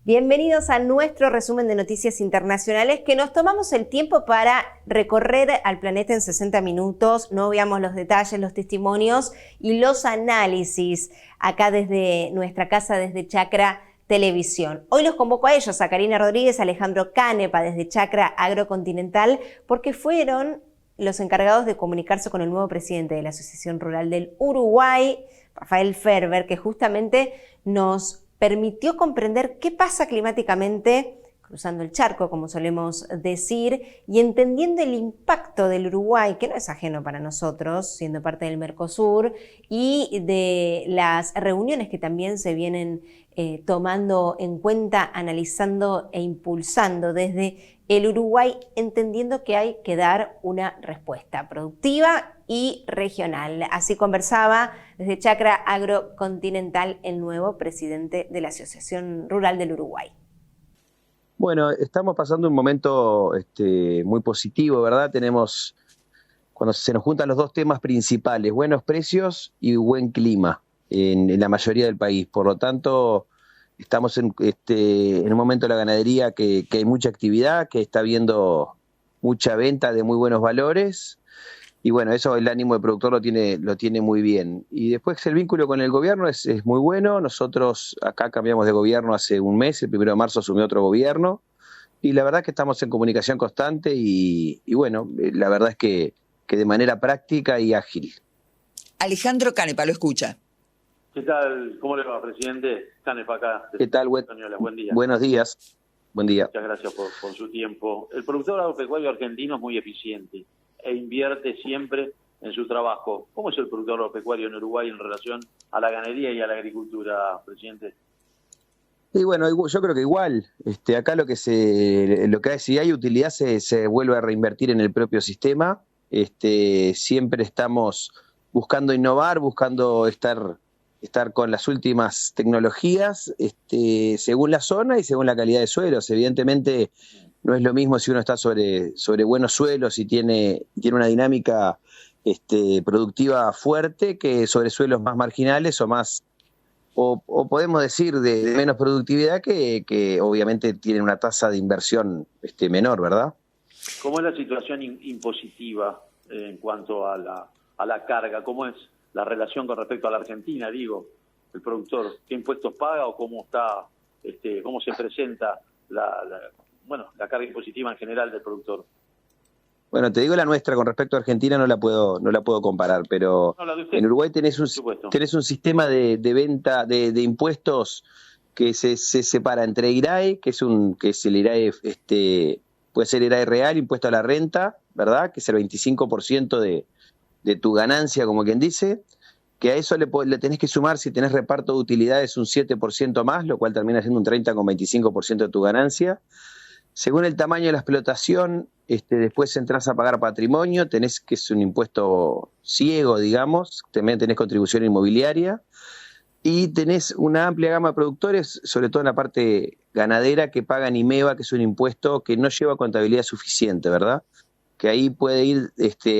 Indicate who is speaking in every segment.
Speaker 1: Bienvenidos a nuestro resumen de noticias internacionales que nos tomamos el tiempo para recorrer al planeta en 60 minutos. No veamos los detalles, los testimonios y los análisis acá desde nuestra casa, desde Chacra Televisión. Hoy los convoco a ellos, a Karina Rodríguez, a Alejandro Canepa desde Chacra Agrocontinental, porque fueron los encargados de comunicarse con el nuevo presidente de la Asociación Rural del Uruguay, Rafael Ferber, que justamente nos permitió comprender qué pasa climáticamente, cruzando el charco, como solemos decir, y entendiendo el impacto del Uruguay, que no es ajeno para nosotros, siendo parte del Mercosur, y de las reuniones que también se vienen tomando en cuenta, analizando e impulsando desde el Uruguay, entendiendo que hay que dar una respuesta productiva y regional. Así conversaba desde Chacra Agrocontinental el nuevo presidente de la Asociación Rural del Uruguay.
Speaker 2: Bueno, estamos pasando un momento muy positivo, ¿verdad? Tenemos, cuando se nos juntan los dos temas principales, buenos precios y buen clima en la mayoría del país. Por lo tanto, estamos en un momento de la ganadería que hay mucha actividad, que está habiendo mucha venta de muy buenos valores. Y bueno, eso el ánimo del productor lo tiene muy bien. Y después el vínculo con el gobierno es muy bueno. Nosotros acá cambiamos de gobierno hace un mes, el 1 de marzo asumió otro gobierno. Y la verdad es que estamos en comunicación constante y bueno, la verdad es que de manera práctica y ágil.
Speaker 3: Alejandro Canepa, lo escucha.
Speaker 4: ¿Qué tal? ¿Cómo le va, presidente? Canepa acá.
Speaker 2: ¿Qué tal?
Speaker 4: Buen día.
Speaker 2: Buenos días. Buen día.
Speaker 4: Muchas gracias por su tiempo. El productor agropecuario argentino es muy eficiente e invierte siempre en su trabajo. ¿Cómo es el productor agropecuario en Uruguay en relación a la ganadería y a la agricultura, presidente?
Speaker 2: Y bueno, yo creo que igual, acá lo que si hay utilidad se vuelve a reinvertir en el propio sistema. Siempre estamos buscando innovar, buscando estar con las últimas tecnologías, según la zona y según la calidad de suelos. Evidentemente no es lo mismo si uno está sobre buenos suelos y tiene una dinámica productiva fuerte que sobre suelos más marginales o más o podemos decir de menos productividad que obviamente tienen una tasa de inversión menor, ¿verdad?
Speaker 4: ¿Cómo es la situación impositiva en cuanto a la carga? ¿Cómo es la relación con respecto a la Argentina, digo, el productor? ¿Qué impuestos paga o cómo está, cómo se presenta la carga impositiva en general del productor?
Speaker 2: Bueno, te digo la nuestra, con respecto a Argentina no la puedo comparar, pero en Uruguay tenés un sistema de venta de impuestos que se separa entre IRAE, que es el IRAE, puede ser IRAE real, impuesto a la renta, ¿verdad? Que es el 25% de tu ganancia, como quien dice, que a eso le tenés que sumar, si tenés reparto de utilidades, un 7% más, lo cual termina siendo un 30,25% de tu ganancia. Según el tamaño de la explotación, después entras a pagar patrimonio, que es un impuesto ciego, digamos, también tenés contribución inmobiliaria, y tenés una amplia gama de productores, sobre todo en la parte ganadera, que pagan IMEVA, que es un impuesto que no lleva contabilidad suficiente, ¿verdad? Que ahí puede ir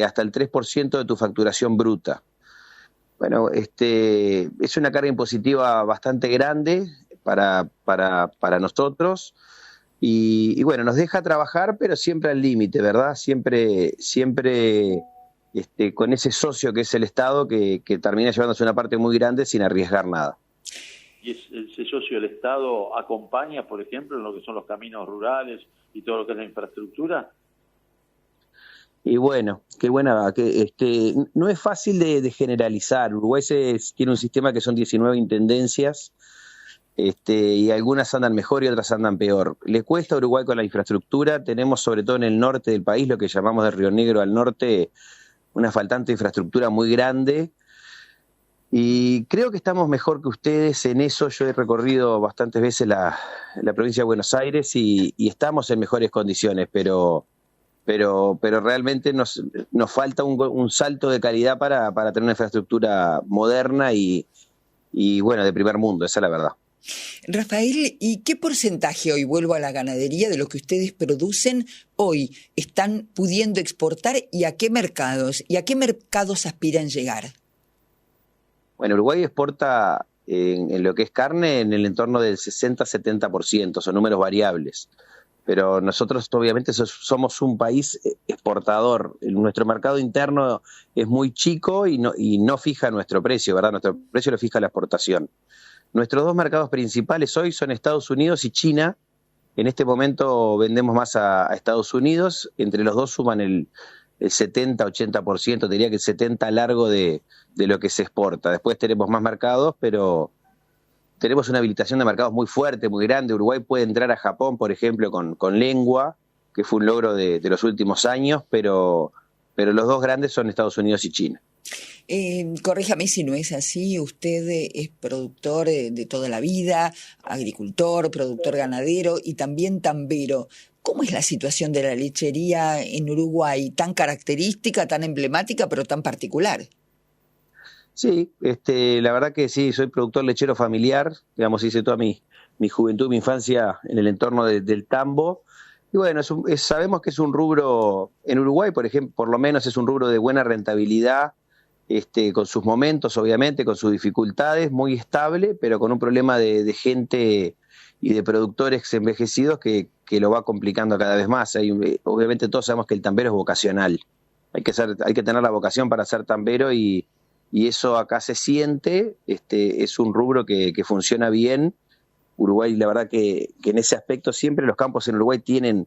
Speaker 2: hasta el 3% de tu facturación bruta. Bueno, es una carga impositiva bastante grande para nosotros. Y bueno, nos deja trabajar, pero siempre al límite, ¿verdad? Siempre con ese socio que es el Estado, que termina llevándose una parte muy grande sin arriesgar nada.
Speaker 4: ¿Y ese socio del Estado acompaña, por ejemplo, en lo que son los caminos rurales y todo lo que es la infraestructura?
Speaker 2: Y bueno, no es fácil de generalizar. Uruguay tiene un sistema que son 19 intendencias, y algunas andan mejor y otras andan peor. Le cuesta a Uruguay con la infraestructura. Tenemos, sobre todo en el norte del país, lo que llamamos de Río Negro al norte, una faltante de infraestructura muy grande. Y creo que estamos mejor que ustedes en eso. Yo he recorrido bastantes veces la provincia de Buenos Aires y estamos en mejores condiciones, pero realmente nos falta un salto de calidad para tener una infraestructura moderna y bueno, de primer mundo, esa es la verdad.
Speaker 3: Rafael, ¿y qué porcentaje, hoy vuelvo a la ganadería, de lo que ustedes producen hoy están pudiendo exportar y a qué mercados aspiran llegar?
Speaker 2: Bueno, Uruguay exporta en lo que es carne en el entorno del 60-70%, son números variables. Pero nosotros obviamente somos un país exportador. Nuestro mercado interno es muy chico y no fija nuestro precio, ¿verdad? Nuestro precio lo fija la exportación. Nuestros dos mercados principales hoy son Estados Unidos y China. En este momento vendemos más a Estados Unidos. Entre los dos suman el 70-80%, diría que el 70% largo de lo que se exporta. Después tenemos más mercados, pero tenemos una habilitación de mercados muy fuerte, muy grande. Uruguay puede entrar a Japón, por ejemplo, con lengua, que fue un logro de los últimos años, pero los dos grandes son Estados Unidos y China.
Speaker 3: Corríjame si no es así, usted es productor de toda la vida, agricultor, productor ganadero y también tambero. ¿Cómo es la situación de la lechería en Uruguay? Tan característica, tan emblemática, pero tan particular.
Speaker 2: Sí, la verdad que sí, soy productor lechero familiar, digamos, hice toda mi juventud, mi infancia en el entorno del tambo. Y bueno, sabemos que es un rubro, en Uruguay, por ejemplo, por lo menos es un rubro de buena rentabilidad, con sus momentos, obviamente, con sus dificultades, muy estable, pero con un problema de gente y de productores envejecidos que lo va complicando cada vez más. Obviamente todos sabemos que el tambero es vocacional. Hay que tener la vocación para ser tambero y eso acá se siente. Es un rubro que funciona bien. Uruguay, la verdad que en ese aspecto siempre los campos en Uruguay tienen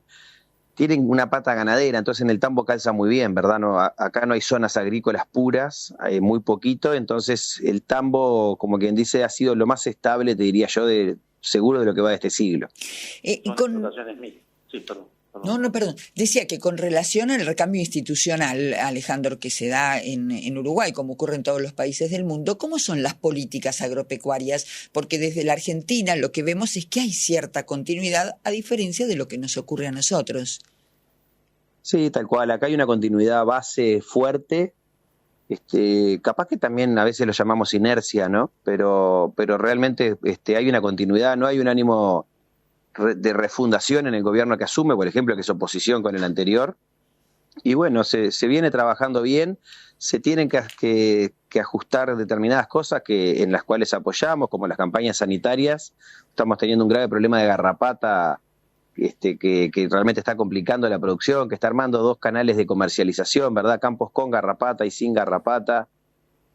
Speaker 2: una pata ganadera, entonces en el tambo calza muy bien, ¿verdad? Acá no hay zonas agrícolas puras, hay muy poquito, entonces el tambo, como quien dice, ha sido lo más estable, te diría yo, seguro de lo que va de este siglo.
Speaker 4: Sí, perdón.
Speaker 3: Perdón. Decía que con relación al recambio institucional, Alejandro, que se da en Uruguay, como ocurre en todos los países del mundo, ¿cómo son las políticas agropecuarias? Porque desde la Argentina lo que vemos es que hay cierta continuidad, a diferencia de lo que nos ocurre a nosotros.
Speaker 2: Sí, tal cual. Acá hay una continuidad base fuerte. Capaz que también a veces lo llamamos inercia, ¿no? Pero realmente hay una continuidad, no hay un ánimo de refundación en el gobierno que asume, por ejemplo, que es oposición con el anterior. Y bueno, se viene trabajando bien, se tienen que ajustar determinadas cosas en las cuales apoyamos, como las campañas sanitarias. Estamos teniendo un grave problema de garrapata que realmente está complicando la producción, que está armando 2 canales de comercialización, ¿verdad? Campos con garrapata y sin garrapata.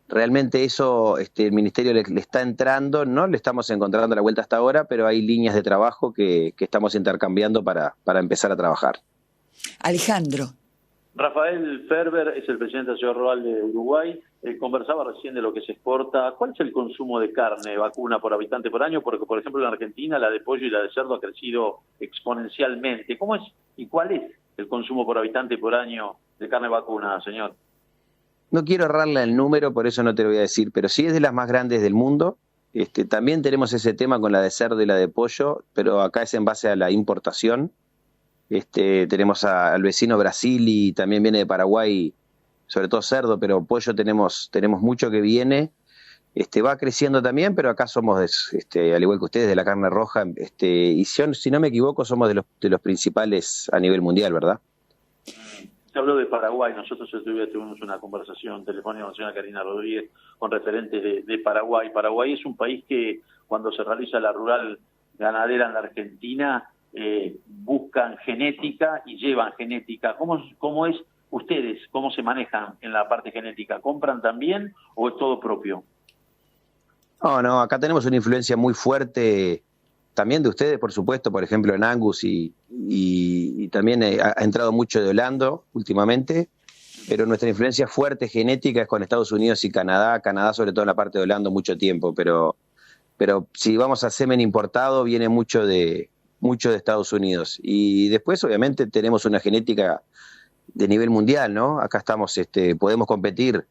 Speaker 2: Realmente eso el Ministerio le está entrando, no le estamos encontrando la vuelta hasta ahora, pero hay líneas de trabajo que estamos intercambiando para empezar a trabajar.
Speaker 3: Alejandro.
Speaker 4: Rafael Ferber es el presidente de la Ciudad Rural de Uruguay. Conversaba recién de lo que se exporta. ¿Cuál es el consumo de carne vacuna por habitante por año? Porque, por ejemplo, en Argentina la de pollo y la de cerdo ha crecido exponencialmente. ¿Cómo es y cuál es el consumo por habitante por año de carne vacuna, señor?
Speaker 2: No quiero errarle el número, por eso no te lo voy a decir, pero sí es de las más grandes del mundo. También tenemos ese tema con la de cerdo y la de pollo, pero acá es en base a la importación. Tenemos al vecino Brasil y también viene de Paraguay, sobre todo cerdo, pero pollo tenemos mucho que viene. Va creciendo también, pero acá somos, al igual que ustedes, de la carne roja. Y si no me equivoco, somos de los principales a nivel mundial, ¿verdad?
Speaker 4: Se habló de Paraguay, nosotros tuvimos una conversación telefónica con la señora Karina Rodríguez con referentes de Paraguay. Paraguay es un país que cuando se realiza la rural ganadera en la Argentina buscan genética y llevan genética. ¿Cómo es ustedes? ¿Cómo se manejan en la parte genética? ¿Compran también o es todo propio?
Speaker 2: No, acá tenemos una influencia muy fuerte también de ustedes, por supuesto, por ejemplo en Angus y también ha entrado mucho de Holando últimamente, pero nuestra influencia fuerte genética es con Estados Unidos y Canadá sobre todo en la parte de Holanda mucho tiempo, pero si vamos a semen importado viene mucho de Estados Unidos. Y después obviamente tenemos una genética de nivel mundial, ¿no? Acá estamos, podemos competir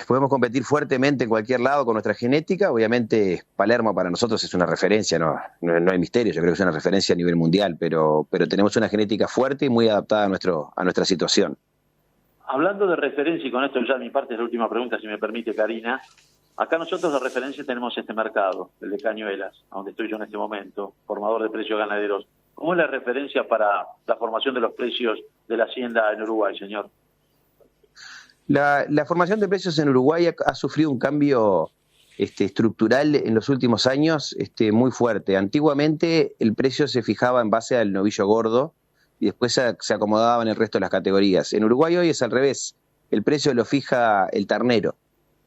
Speaker 2: competir fuertemente en cualquier lado con nuestra genética. Obviamente Palermo para nosotros es una referencia, no hay misterio, yo creo que es una referencia a nivel mundial, pero tenemos una genética fuerte y muy adaptada a nuestra situación.
Speaker 4: Hablando de referencia, y con esto ya mi parte es la última pregunta, si me permite, Karina. Acá nosotros de referencia tenemos este mercado, el de Cañuelas, donde estoy yo en este momento, formador de precios ganaderos. ¿Cómo es la referencia para la formación de los precios de la hacienda en Uruguay, señor?
Speaker 2: La formación de precios en Uruguay ha sufrido un cambio estructural en los últimos años muy fuerte. Antiguamente el precio se fijaba en base al novillo gordo y después se acomodaba en el resto de las categorías. En Uruguay hoy es al revés, el precio lo fija el ternero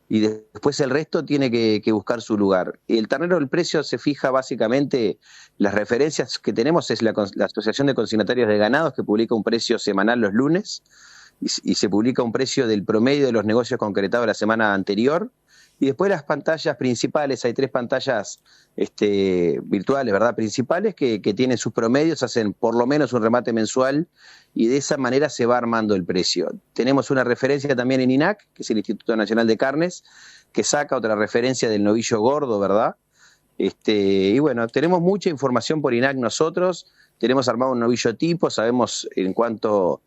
Speaker 2: y después el resto tiene que buscar su lugar. Y el ternero, el precio se fija básicamente, las referencias que tenemos es la Asociación de Consignatarios de Ganados, que publica un precio semanal los lunes y se publica un precio del promedio de los negocios concretados la semana anterior. Y después las pantallas principales, hay 3 pantallas virtuales, ¿verdad? Principales que tienen sus promedios, hacen por lo menos un remate mensual y de esa manera se va armando el precio. Tenemos una referencia también en INAC, que es el Instituto Nacional de Carnes, que saca otra referencia del novillo gordo, ¿verdad? Y bueno, tenemos mucha información por INAC nosotros, tenemos armado un novillo tipo, sabemos en cuánto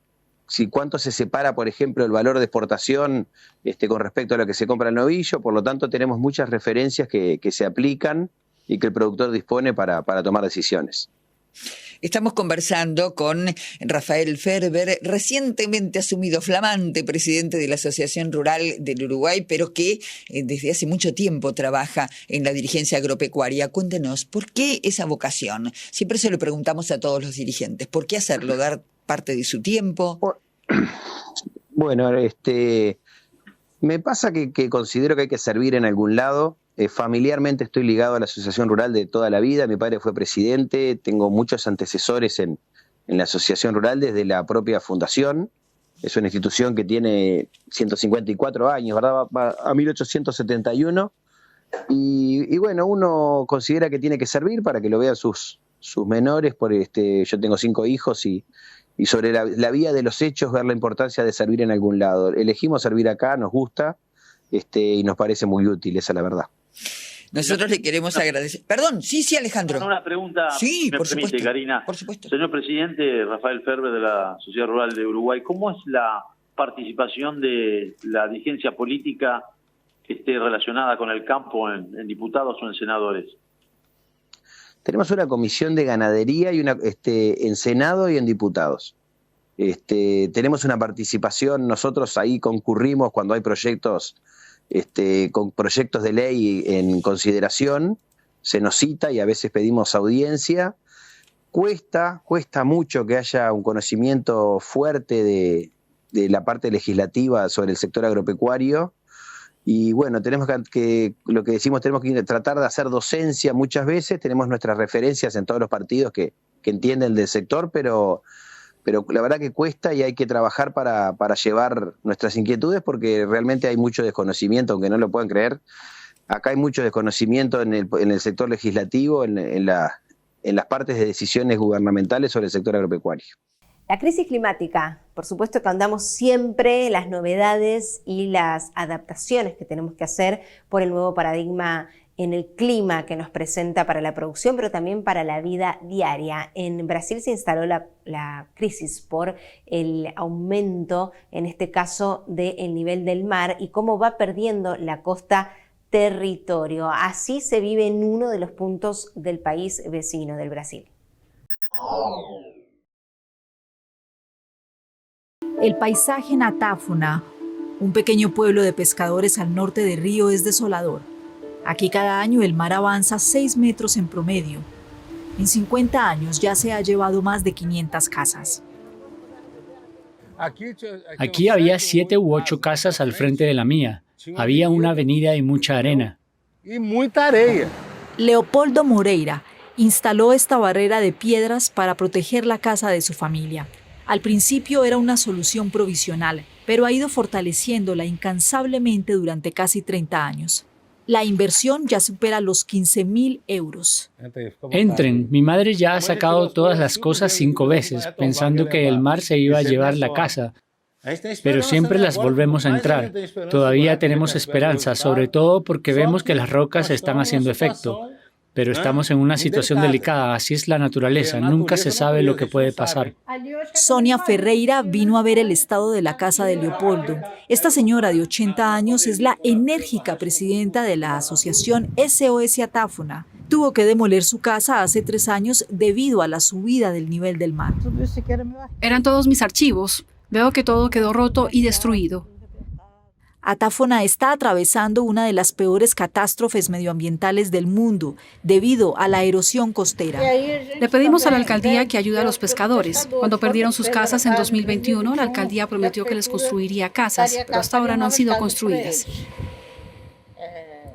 Speaker 2: se separa, por ejemplo, el valor de exportación con respecto a lo que se compra el novillo, por lo tanto tenemos muchas referencias que se aplican y que el productor dispone para tomar decisiones.
Speaker 3: Estamos conversando con Rafael Ferber, recientemente asumido flamante presidente de la Asociación Rural del Uruguay, pero que desde hace mucho tiempo trabaja en la dirigencia agropecuaria. Cuéntenos, ¿por qué esa vocación? Siempre se lo preguntamos a todos los dirigentes. ¿Por qué hacerlo? ¿Dar parte de su tiempo?
Speaker 2: Bueno, me pasa que considero que hay que servir en algún lado. Familiarmente estoy ligado a la Asociación Rural de toda la vida, mi padre fue presidente, tengo muchos antecesores en la Asociación Rural desde la propia fundación. Es una institución que tiene 154 años, ¿verdad? Va a 1871. Y bueno, uno considera que tiene que servir para que lo vean sus menores. Yo tengo 5 hijos y sobre la vía de los hechos ver la importancia de servir en algún lado. Elegimos servir acá, nos gusta y nos parece muy útil, esa es la verdad.
Speaker 3: Nosotros le queremos agradecer. Perdón, sí, Alejandro.
Speaker 4: Una pregunta,
Speaker 3: sí,
Speaker 4: me
Speaker 3: por
Speaker 4: permite,
Speaker 3: supuesto,
Speaker 4: Karina.
Speaker 3: por supuesto.
Speaker 4: Señor presidente Rafael Ferber de la Sociedad Rural de Uruguay, ¿cómo es la participación de la dirigencia política que esté relacionada con el campo en diputados o en senadores?
Speaker 2: Tenemos una comisión de ganadería y en Senado y en diputados. Tenemos una participación, nosotros ahí concurrimos cuando hay proyectos con proyectos de ley en consideración, se nos cita y a veces pedimos audiencia. Cuesta mucho que haya un conocimiento fuerte de la parte legislativa sobre el sector agropecuario y bueno, tenemos lo que decimos, tenemos que tratar de hacer docencia muchas veces, tenemos nuestras referencias en todos los partidos que entienden del sector, pero la verdad que cuesta y hay que trabajar para llevar nuestras inquietudes porque realmente hay mucho desconocimiento, aunque no lo puedan creer. Acá hay mucho desconocimiento en el sector legislativo, en las partes de decisiones gubernamentales sobre el sector agropecuario.
Speaker 1: La crisis climática, por supuesto que andamos siempre las novedades y las adaptaciones que tenemos que hacer por el nuevo paradigma en el clima que nos presenta para la producción, pero también para la vida diaria. En Brasil se instaló la crisis por el aumento, en este caso, del nivel del mar y cómo va perdiendo la costa territorio. Así se vive en uno de los puntos del país vecino del Brasil.
Speaker 5: El paisaje en Atáfuna, un pequeño pueblo de pescadores al norte de Río, es desolador. Aquí cada año el mar avanza 6 metros en promedio. En 50 años ya se ha llevado más de 500 casas.
Speaker 6: Aquí había 7 u 8 casas al frente de la mía. Había una avenida y mucha arena.
Speaker 5: Leopoldo Moreira instaló esta barrera de piedras para proteger la casa de su familia. Al principio era una solución provisional, pero ha ido fortaleciéndola incansablemente durante casi 30 años. La inversión ya supera los 15.000 euros.
Speaker 6: Entren, mi madre ya ha sacado todas las cosas 5 veces, pensando que el mar se iba a llevar la casa. Pero siempre las volvemos a entrar. Todavía tenemos esperanza, sobre todo porque vemos que las rocas están haciendo efecto. Pero estamos en una situación delicada, así es la naturaleza, nunca se sabe lo que puede pasar.
Speaker 5: Sonia Ferreira vino a ver el estado de la casa de Leopoldo. Esta señora de 80 años es la enérgica presidenta de la asociación SOS Atáfuna. Tuvo que demoler su casa hace 3 años debido a la subida del nivel del mar.
Speaker 7: Eran todos mis archivos. Veo que todo quedó roto y destruido.
Speaker 5: Atáfona está atravesando una de las peores catástrofes medioambientales del mundo debido a la erosión costera.
Speaker 7: Le pedimos a la alcaldía que ayude a los pescadores. Cuando perdieron sus casas en 2021, la alcaldía prometió que les construiría casas, pero hasta ahora no han sido construidas.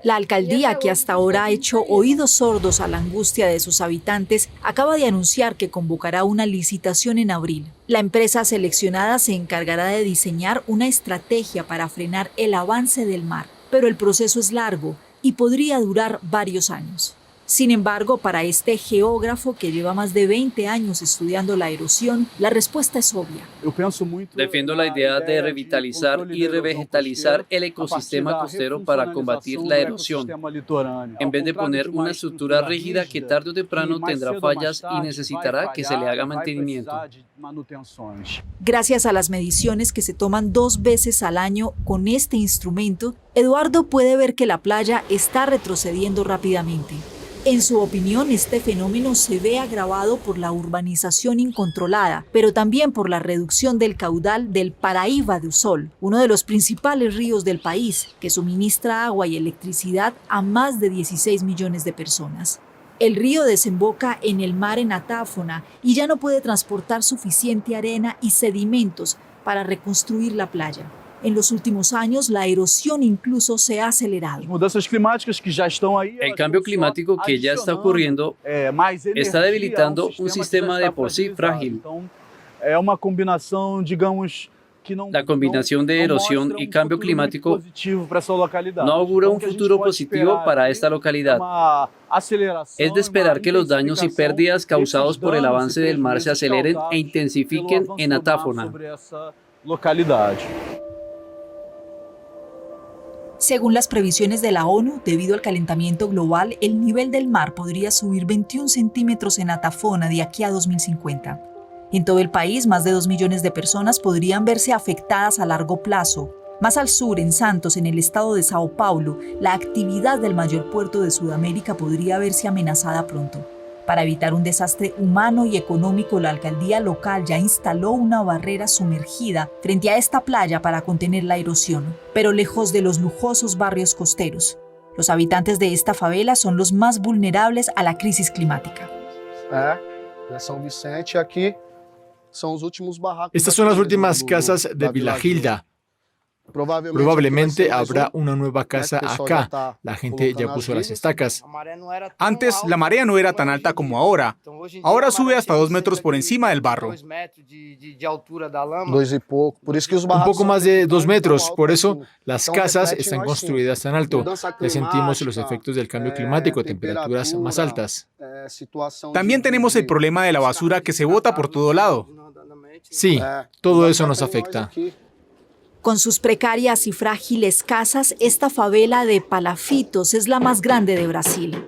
Speaker 5: La alcaldía, que hasta ahora ha hecho oídos sordos a la angustia de sus habitantes, acaba de anunciar que convocará una licitación en abril. La empresa seleccionada se encargará de diseñar una estrategia para frenar el avance del mar, pero el proceso es largo y podría durar varios años. Sin embargo, para este geógrafo que lleva más de 20 años estudiando la erosión, la respuesta es obvia.
Speaker 8: Defiendo la idea de revitalizar y revegetalizar el ecosistema costero para combatir la erosión, en vez de poner una estructura rígida que tarde o temprano tendrá fallas y necesitará que se le haga mantenimiento.
Speaker 5: Gracias a las mediciones que se toman 2 veces al año con este instrumento, Eduardo puede ver que la playa está retrocediendo rápidamente. En su opinión, este fenómeno se ve agravado por la urbanización incontrolada, pero también por la reducción del caudal del Paraíba do Sol, uno de los principales ríos del país, que suministra agua y electricidad a más de 16 millones de personas. El río desemboca en el mar en Atáfona y ya no puede transportar suficiente arena y sedimentos para reconstruir la playa. En los últimos años, la erosión incluso se ha acelerado.
Speaker 8: El cambio climático que ya está ocurriendo está debilitando un sistema de por sí frágil. La combinación de erosión y cambio climático no augura un futuro positivo para esta localidad. Es de esperar que los daños y pérdidas causados por el avance del mar se aceleren e intensifiquen en Atáfona.
Speaker 5: Según las previsiones de la ONU, debido al calentamiento global, el nivel del mar podría subir 21 centímetros en Atáfona de aquí a 2050. En todo el país, más de 2 millones de personas podrían verse afectadas a largo plazo. Más al sur, en Santos, en el estado de Sao Paulo, la actividad del mayor puerto de Sudamérica podría verse amenazada pronto. Para evitar un desastre humano y económico, la alcaldía local ya instaló una barrera sumergida frente a esta playa para contener la erosión, pero lejos de los lujosos barrios costeros. Los habitantes de esta favela son los más vulnerables a la crisis climática.
Speaker 9: Estas son las últimas casas de Vila Gilda. Probablemente habrá una nueva casa acá. La gente ya puso las estacas.
Speaker 10: Antes, la marea no era tan alta como ahora. Ahora sube hasta 2 metros por encima del barro.
Speaker 9: Un poco más de 2 metros. Por eso, las casas están construidas tan alto. Ya sentimos los efectos del cambio climático, temperaturas más altas.
Speaker 10: También tenemos el problema de la basura que se bota por todo lado.
Speaker 9: Sí, todo eso nos afecta.
Speaker 5: Con sus precarias y frágiles casas, esta favela de Palafitos es la más grande de Brasil.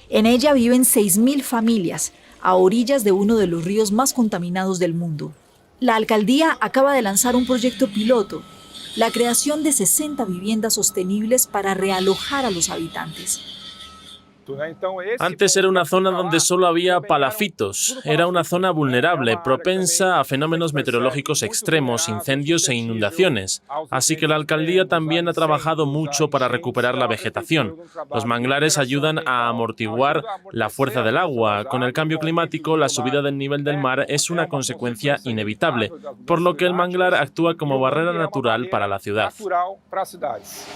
Speaker 5: En ella viven 6.000 familias, a orillas de uno de los ríos más contaminados del mundo. La alcaldía acaba de lanzar un proyecto piloto, la creación de 60 viviendas sostenibles para realojar a los habitantes.
Speaker 11: Antes era una zona donde solo había palafitos. Era una zona vulnerable, propensa a fenómenos meteorológicos extremos, incendios e inundaciones. Así que la alcaldía también ha trabajado mucho para recuperar la vegetación. Los manglares ayudan a amortiguar la fuerza del agua. Con el cambio climático, la subida del nivel del mar es una consecuencia inevitable, por lo que el manglar actúa como barrera natural para la ciudad.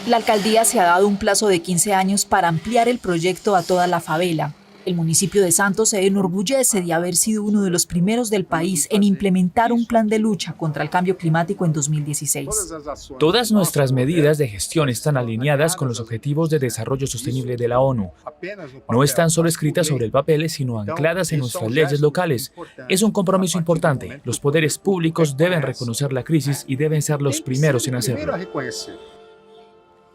Speaker 5: La alcaldía se ha dado un plazo de 15 años para ampliar el proyecto a toda la favela. El municipio de Santos se enorgullece de haber sido uno de los primeros del país en implementar un plan de lucha contra el cambio climático en 2016.
Speaker 12: Todas nuestras medidas de gestión están alineadas con los Objetivos de Desarrollo Sostenible de la ONU. No están solo escritas sobre el papel, sino ancladas en nuestras leyes locales. Es un compromiso importante. Los poderes públicos deben reconocer la crisis y deben ser los primeros en hacerlo.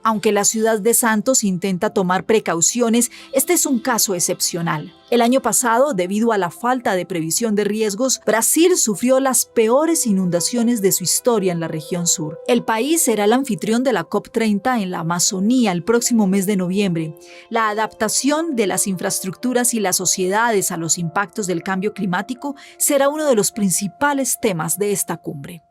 Speaker 5: Aunque la ciudad de Santos intenta tomar precauciones, este es un caso excepcional. El año pasado, debido a la falta de previsión de riesgos, Brasil sufrió las peores inundaciones de su historia en la región sur. El país será el anfitrión de la COP30 en la Amazonía el próximo mes de noviembre. La adaptación de las infraestructuras y las sociedades a los impactos del cambio climático será uno de los principales temas de esta cumbre.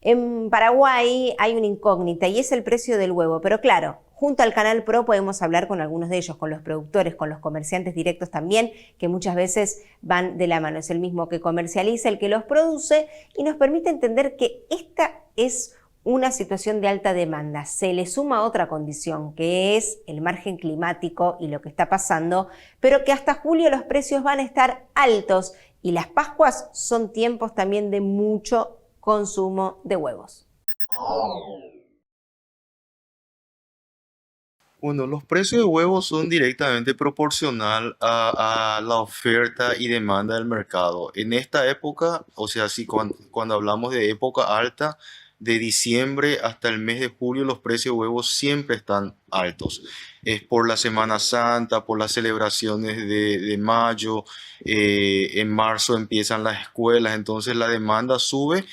Speaker 1: En Paraguay hay una incógnita y es el precio del huevo, pero claro, junto al Canal Pro podemos hablar con algunos de ellos, con los productores, con los comerciantes directos también, que muchas veces van de la mano. Es el mismo que comercializa, el que los produce y nos permite entender que esta es una situación de alta demanda. Se le suma otra condición, que es el margen climático y lo que está pasando, pero que hasta julio los precios van a estar altos y las Pascuas son tiempos también de mucho consumo de huevos.
Speaker 13: Bueno, los precios de huevos son directamente proporcional a la oferta y demanda del mercado. En esta época, o sea, si cuando hablamos de época alta, de diciembre hasta el mes de julio, los precios de huevos siempre están altos. Es por la Semana Santa, por las celebraciones de mayo, en marzo empiezan las escuelas, entonces la demanda sube,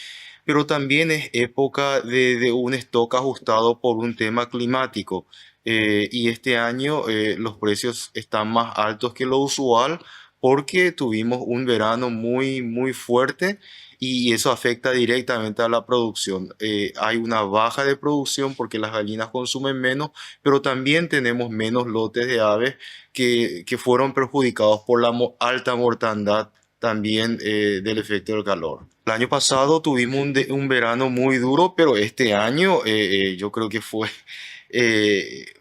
Speaker 13: pero también es época de un stock ajustado por un tema climático. Y este año los precios están más altos que lo usual porque tuvimos un verano muy fuerte y eso afecta directamente a la producción. Hay una baja de producción porque las gallinas consumen menos, pero también tenemos menos lotes de aves que fueron perjudicados por la alta mortandad también del efecto del calor. El año pasado tuvimos un verano muy duro, pero este año yo creo que fue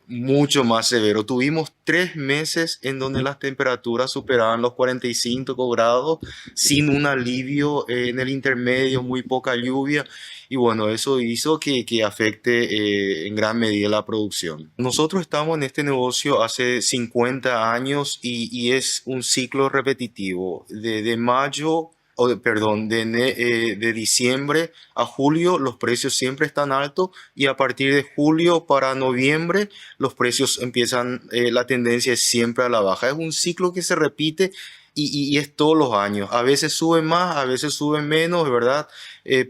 Speaker 13: mucho más severo. Tuvimos 3 meses en donde las temperaturas superaban los 45 grados sin un alivio en el intermedio, muy poca lluvia y bueno, eso hizo que afecte en gran medida la producción. Nosotros estamos en este negocio hace 50 años y es un ciclo repetitivo. De mayo de diciembre a julio los precios siempre están altos y a partir de julio para noviembre los precios empiezan, la tendencia es siempre a la baja. Es un ciclo que se repite y es todos los años. A veces suben más, a veces suben menos, ¿verdad?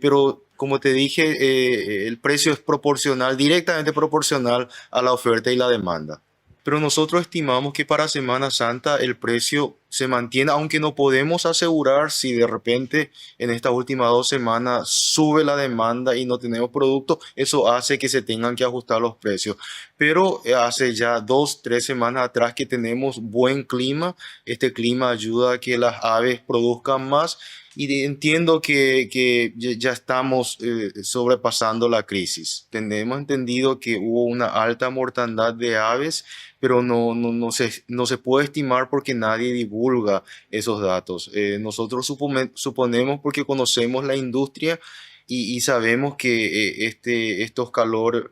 Speaker 13: Pero como te dije, el precio es proporcional, directamente proporcional a la oferta y la demanda. Pero nosotros estimamos que para Semana Santa el precio se mantiene, aunque no podemos asegurar si de repente en estas últimas 2 semanas sube la demanda y no tenemos producto, eso hace que se tengan que ajustar los precios. Pero hace ya 2-3 semanas atrás que tenemos buen clima, este clima ayuda a que las aves produzcan más y entiendo que ya estamos sobrepasando la crisis. Tenemos entendido que hubo una alta mortandad de aves, pero no se puede estimar porque nadie divulga esos datos. Nosotros suponemos porque conocemos la industria y sabemos que este calor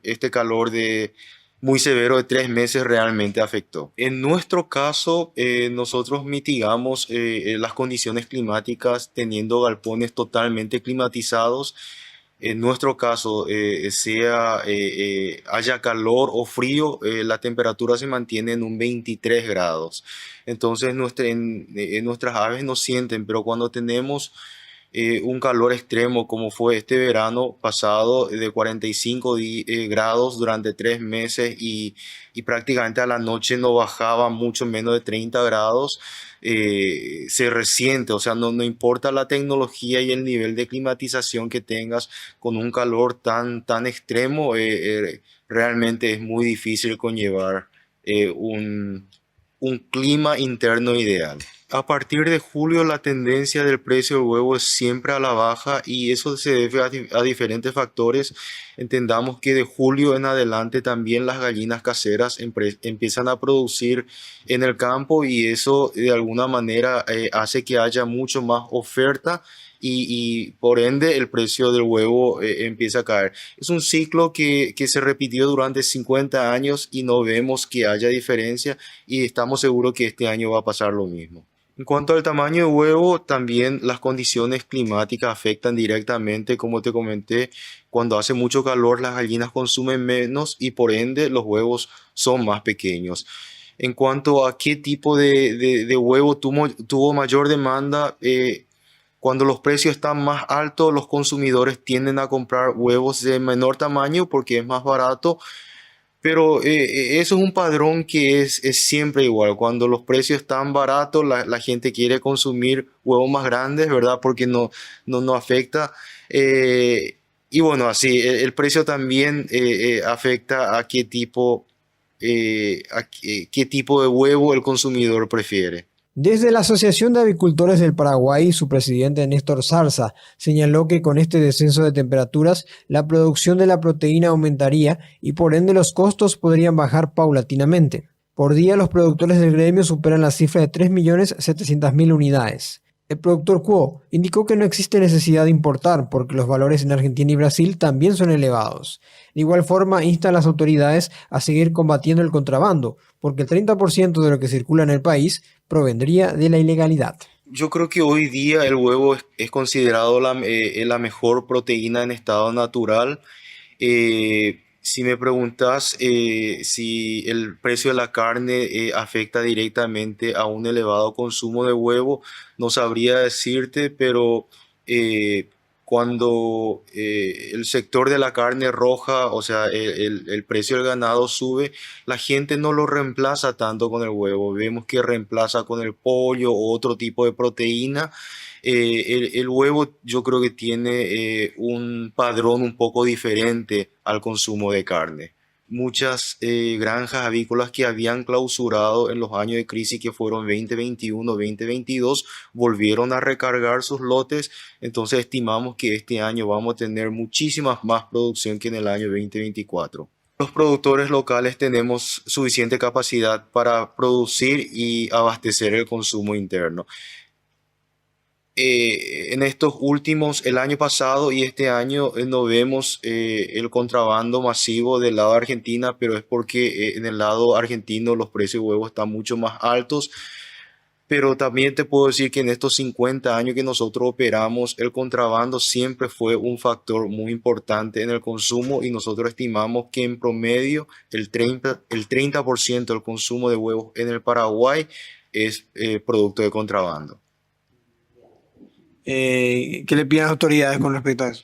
Speaker 13: muy severo de 3 meses realmente afectó. En nuestro caso, nosotros mitigamos las condiciones climáticas teniendo galpones totalmente climatizados. En nuestro caso, haya calor o frío, la temperatura se mantiene en un 23 grados. Entonces nuestras aves no sienten, pero cuando tenemos un calor extremo como fue este verano pasado de 45 grados durante 3 meses y prácticamente a la noche no bajaba mucho menos de 30 grados, se resiente, o sea, no importa la tecnología y el nivel de climatización que tengas con un calor tan extremo, realmente es muy difícil conllevar un clima interno ideal. A partir de julio la tendencia del precio del huevo es siempre a la baja y eso se debe a diferentes factores. Entendamos que de julio en adelante también las gallinas caseras empiezan a producir en el campo y eso de alguna manera hace que haya mucho más oferta y por ende el precio del huevo empieza a caer. Es un ciclo que se repitió durante 50 años y no vemos que haya diferencia y estamos seguros que este año va a pasar lo mismo. En cuanto al tamaño de huevo, también las condiciones climáticas afectan directamente, como te comenté, cuando hace mucho calor las gallinas consumen menos y por ende los huevos son más pequeños. En cuanto a qué tipo de huevo tuvo mayor demanda, cuando los precios están más altos, los consumidores tienden a comprar huevos de menor tamaño porque es más barato. Pero eso es un padrón que es siempre igual. Cuando los precios están baratos, la gente quiere consumir huevos más grandes, ¿verdad? Porque no afecta. Y bueno, así, el precio también afecta a qué tipo de huevo el consumidor prefiere.
Speaker 14: Desde la Asociación de Avicultores del Paraguay, su presidente Néstor Zarza señaló que con este descenso de temperaturas, la producción de la proteína aumentaría y por ende los costos podrían bajar paulatinamente. Por día, los productores del gremio superan la cifra de 3.700.000 unidades. El productor Cuo indicó que no existe necesidad de importar porque los valores en Argentina y Brasil también son elevados. De igual forma, insta a las autoridades a seguir combatiendo el contrabando, porque el 30% de lo que circula en el país provendría de la ilegalidad.
Speaker 13: Yo creo que hoy día el huevo es considerado la mejor proteína en estado natural. Si me preguntas si el precio de la carne afecta directamente a un elevado consumo de huevo, no sabría decirte, pero cuando el sector de la carne roja, o sea, el precio del ganado sube, la gente no lo reemplaza tanto con el huevo. Vemos que reemplaza con el pollo o otro tipo de proteína. El huevo yo creo que tiene un padrón un poco diferente al consumo de carne. Muchas granjas avícolas que habían clausurado en los años de crisis que fueron 2021, 2022, volvieron a recargar sus lotes. Entonces estimamos que este año vamos a tener muchísima más producción que en el año 2024. Los productores locales tenemos suficiente capacidad para producir y abastecer el consumo interno. En estos últimos, el año pasado y este año, no vemos el contrabando masivo del lado de Argentina, pero es porque en el lado argentino los precios de huevos están mucho más altos. Pero también te puedo decir que en estos 50 años que nosotros operamos, el contrabando siempre fue un factor muy importante en el consumo y nosotros estimamos que en promedio el 30% del consumo de huevos en el Paraguay es producto de contrabando.
Speaker 14: ¿Qué le piden a las autoridades con respecto a eso?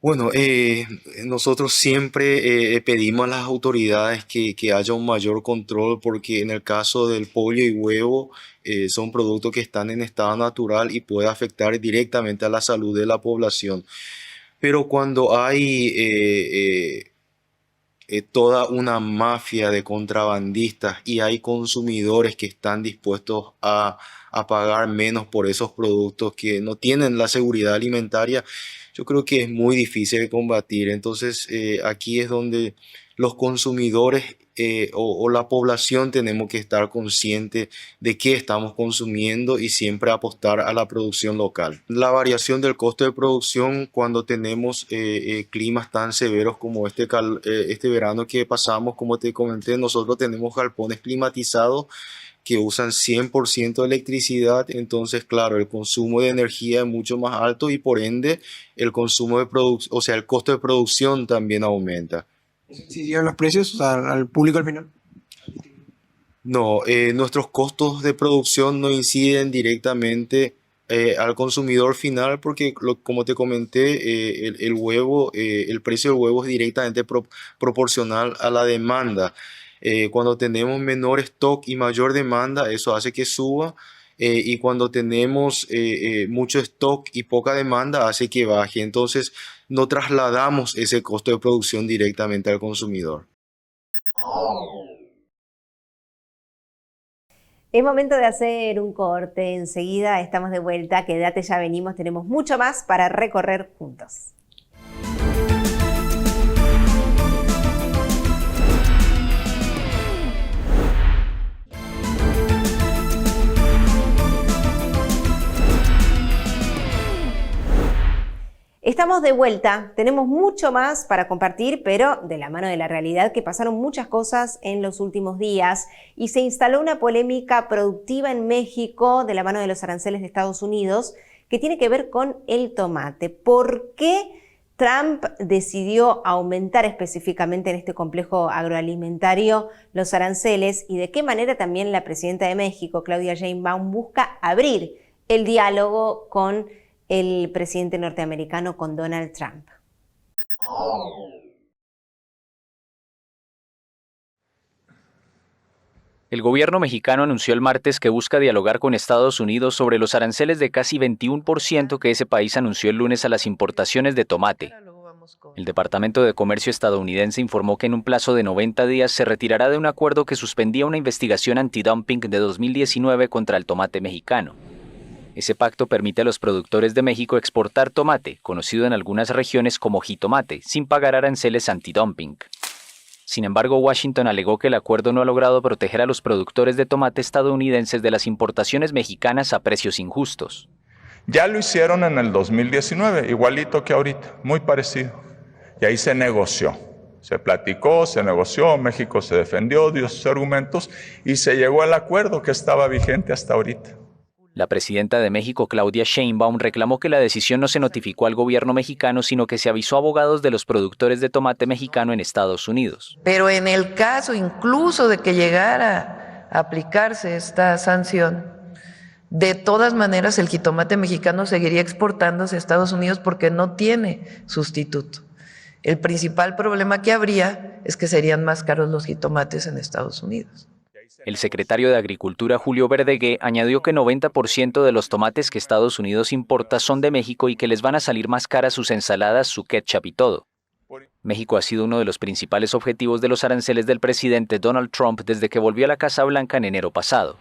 Speaker 13: Bueno, nosotros siempre pedimos a las autoridades que haya un mayor control porque en el caso del pollo y huevo son productos que están en estado natural y puede afectar directamente a la salud de la población. Pero cuando hay toda una mafia de contrabandistas y hay consumidores que están dispuestos a pagar menos por esos productos que no tienen la seguridad alimentaria, yo creo que es muy difícil de combatir. Entonces aquí es donde los consumidores o la población tenemos que estar conscientes de qué estamos consumiendo y siempre apostar a la producción local. La variación del costo de producción cuando tenemos climas tan severos como este verano que pasamos, como te comenté, nosotros tenemos galpones climatizados que usan 100% de electricidad, entonces claro, el consumo de energía es mucho más alto y por ende el consumo de o sea, el costo de producción también aumenta.
Speaker 14: ¿Incidieron los precios, o sea, al público al final?
Speaker 13: No, nuestros costos de producción no inciden directamente al consumidor final porque como te comenté, el huevo, el precio del huevo es directamente proporcional a la demanda. Cuando tenemos menor stock y mayor demanda, eso hace que suba. Y cuando tenemos mucho stock y poca demanda, hace que baje. Entonces, no trasladamos ese costo de producción directamente al consumidor.
Speaker 1: Es momento de hacer un corte. Enseguida estamos de vuelta. Quédate, ya venimos. Tenemos mucho más para recorrer juntos. Estamos de vuelta, tenemos mucho más para compartir, pero de la mano de la realidad que pasaron muchas cosas en los últimos días y se instaló una polémica productiva en México de la mano de los aranceles de Estados Unidos que tiene que ver con el tomate. ¿Por qué Trump decidió aumentar específicamente en este complejo agroalimentario los aranceles y de qué manera también la presidenta de México, Claudia Sheinbaum, busca abrir el diálogo con el presidente norteamericano, con Donald Trump?
Speaker 15: El gobierno mexicano anunció el martes que busca dialogar con Estados Unidos sobre los aranceles de casi 21% que ese país anunció el lunes a las importaciones de tomate. El Departamento de Comercio estadounidense informó que en un plazo de 90 días se retirará de un acuerdo que suspendía una investigación antidumping de 2019 contra el tomate mexicano. Ese pacto permite a los productores de México exportar tomate, conocido en algunas regiones como jitomate, sin pagar aranceles antidumping. Sin embargo, Washington alegó que el acuerdo no ha logrado proteger a los productores de tomate estadounidenses de las importaciones mexicanas a precios injustos.
Speaker 16: Ya lo hicieron en el 2019, igualito que ahorita, muy parecido. Y ahí se negoció, se platicó, se negoció, México se defendió, dio sus argumentos y se llegó al acuerdo que estaba vigente hasta ahorita.
Speaker 15: La presidenta de México, Claudia Sheinbaum, reclamó que la decisión no se notificó al gobierno mexicano, sino que se avisó a abogados de los productores de tomate mexicano en Estados Unidos.
Speaker 17: Pero en el caso incluso de que llegara a aplicarse esta sanción, de todas maneras el jitomate mexicano seguiría exportándose a Estados Unidos porque no tiene sustituto. El principal problema que habría es que serían más caros los jitomates en Estados Unidos.
Speaker 15: El secretario de Agricultura, Julio Verdegué, añadió que 90% de los tomates que Estados Unidos importa son de México y que les van a salir más caras sus ensaladas, su ketchup y todo. México ha sido uno de los principales objetivos de los aranceles del presidente Donald Trump desde que volvió a la Casa Blanca en enero pasado.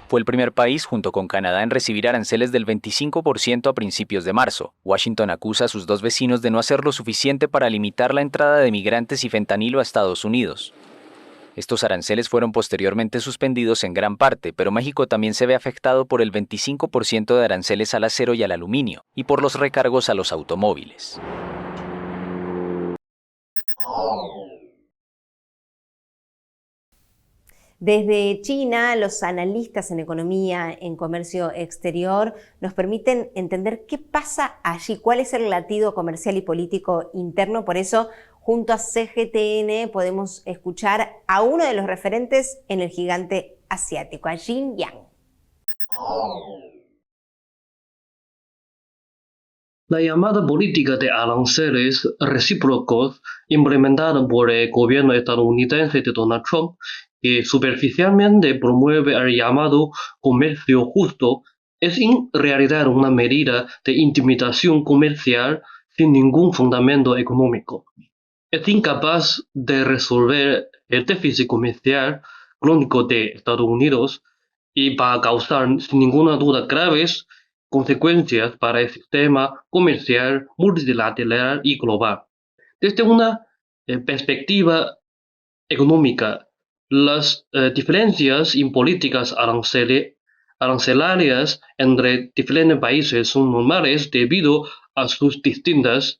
Speaker 15: Fue el primer país, junto con Canadá, en recibir aranceles del 25% a principios de marzo. Washington acusa a sus dos vecinos de no hacer lo suficiente para limitar la entrada de migrantes y fentanilo a Estados Unidos. Estos aranceles fueron posteriormente suspendidos en gran parte, pero México también se ve afectado por el 25% de aranceles al acero y al aluminio, y por los recargos a los automóviles.
Speaker 1: Desde China, los analistas en economía, en comercio exterior, nos permiten entender qué pasa allí, cuál es el latido comercial y político interno. Por eso, junto a CGTN, podemos escuchar a uno de los referentes en el gigante asiático, a Jin Yang.
Speaker 18: La llamada política de aranceles recíprocos implementada por el gobierno estadounidense de Donald Trump, que superficialmente promueve el llamado comercio justo, es en realidad una medida de intimidación comercial sin ningún fundamento económico. Es incapaz de resolver el déficit comercial crónico de Estados Unidos y va a causar sin ninguna duda graves consecuencias para el sistema comercial multilateral y global. Desde una perspectiva económica, las diferencias en políticas arancelarias entre diferentes países son normales debido a sus distintas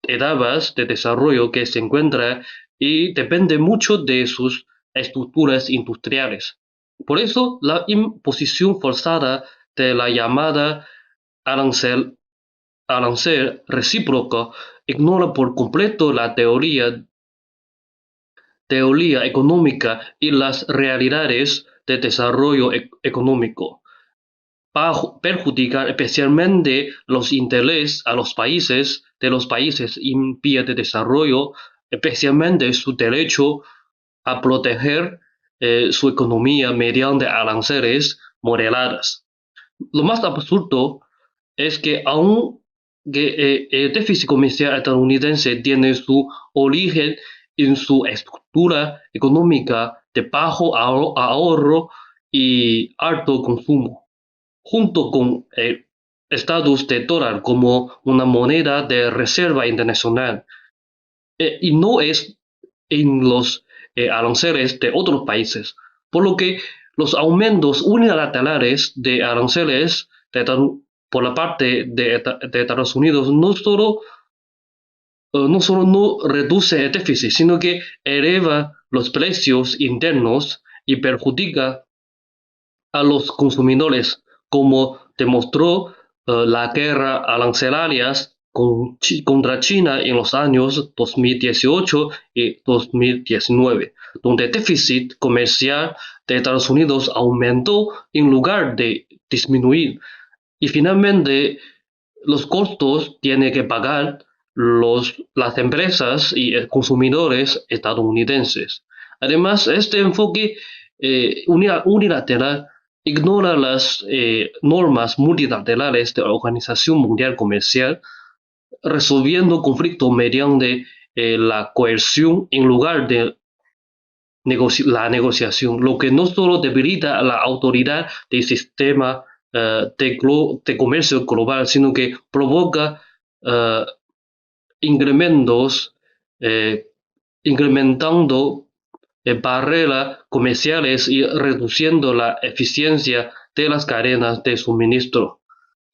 Speaker 18: etapas de desarrollo que se encuentran y depende mucho de sus estructuras industriales. Por eso, la imposición forzada de la llamada arancel recíproco ignora por completo la teoría económica y las realidades de desarrollo económico. Va a perjudicar especialmente los intereses a los países en vías de desarrollo, especialmente su derecho a proteger su economía mediante aranceles moderados. Lo más absurdo es que aunque el déficit comercial estadounidense tiene su origen en su estructura económica de bajo ahorro y alto consumo, junto con el estatus de dólar como una moneda de reserva internacional, y no es en los aranceles de otros países, por lo que los aumentos unilaterales de aranceles por la parte de Estados Unidos no solo no reduce el déficit, sino que eleva los precios internos y perjudica a los consumidores, como demostró la guerra arancelaria contra China en los años 2018 y 2019, donde el déficit comercial de Estados Unidos aumentó en lugar de disminuir. Y finalmente, los costos tienen que pagar las empresas y consumidores estadounidenses. Además, este enfoque unilateral ignora las normas multilaterales de la Organización Mundial Comercial, resolviendo conflictos mediante la coerción en lugar de la negociación, lo que no solo debilita la autoridad del sistema de comercio global, sino que provoca incrementando barreras comerciales y reduciendo la eficiencia de las cadenas de suministro.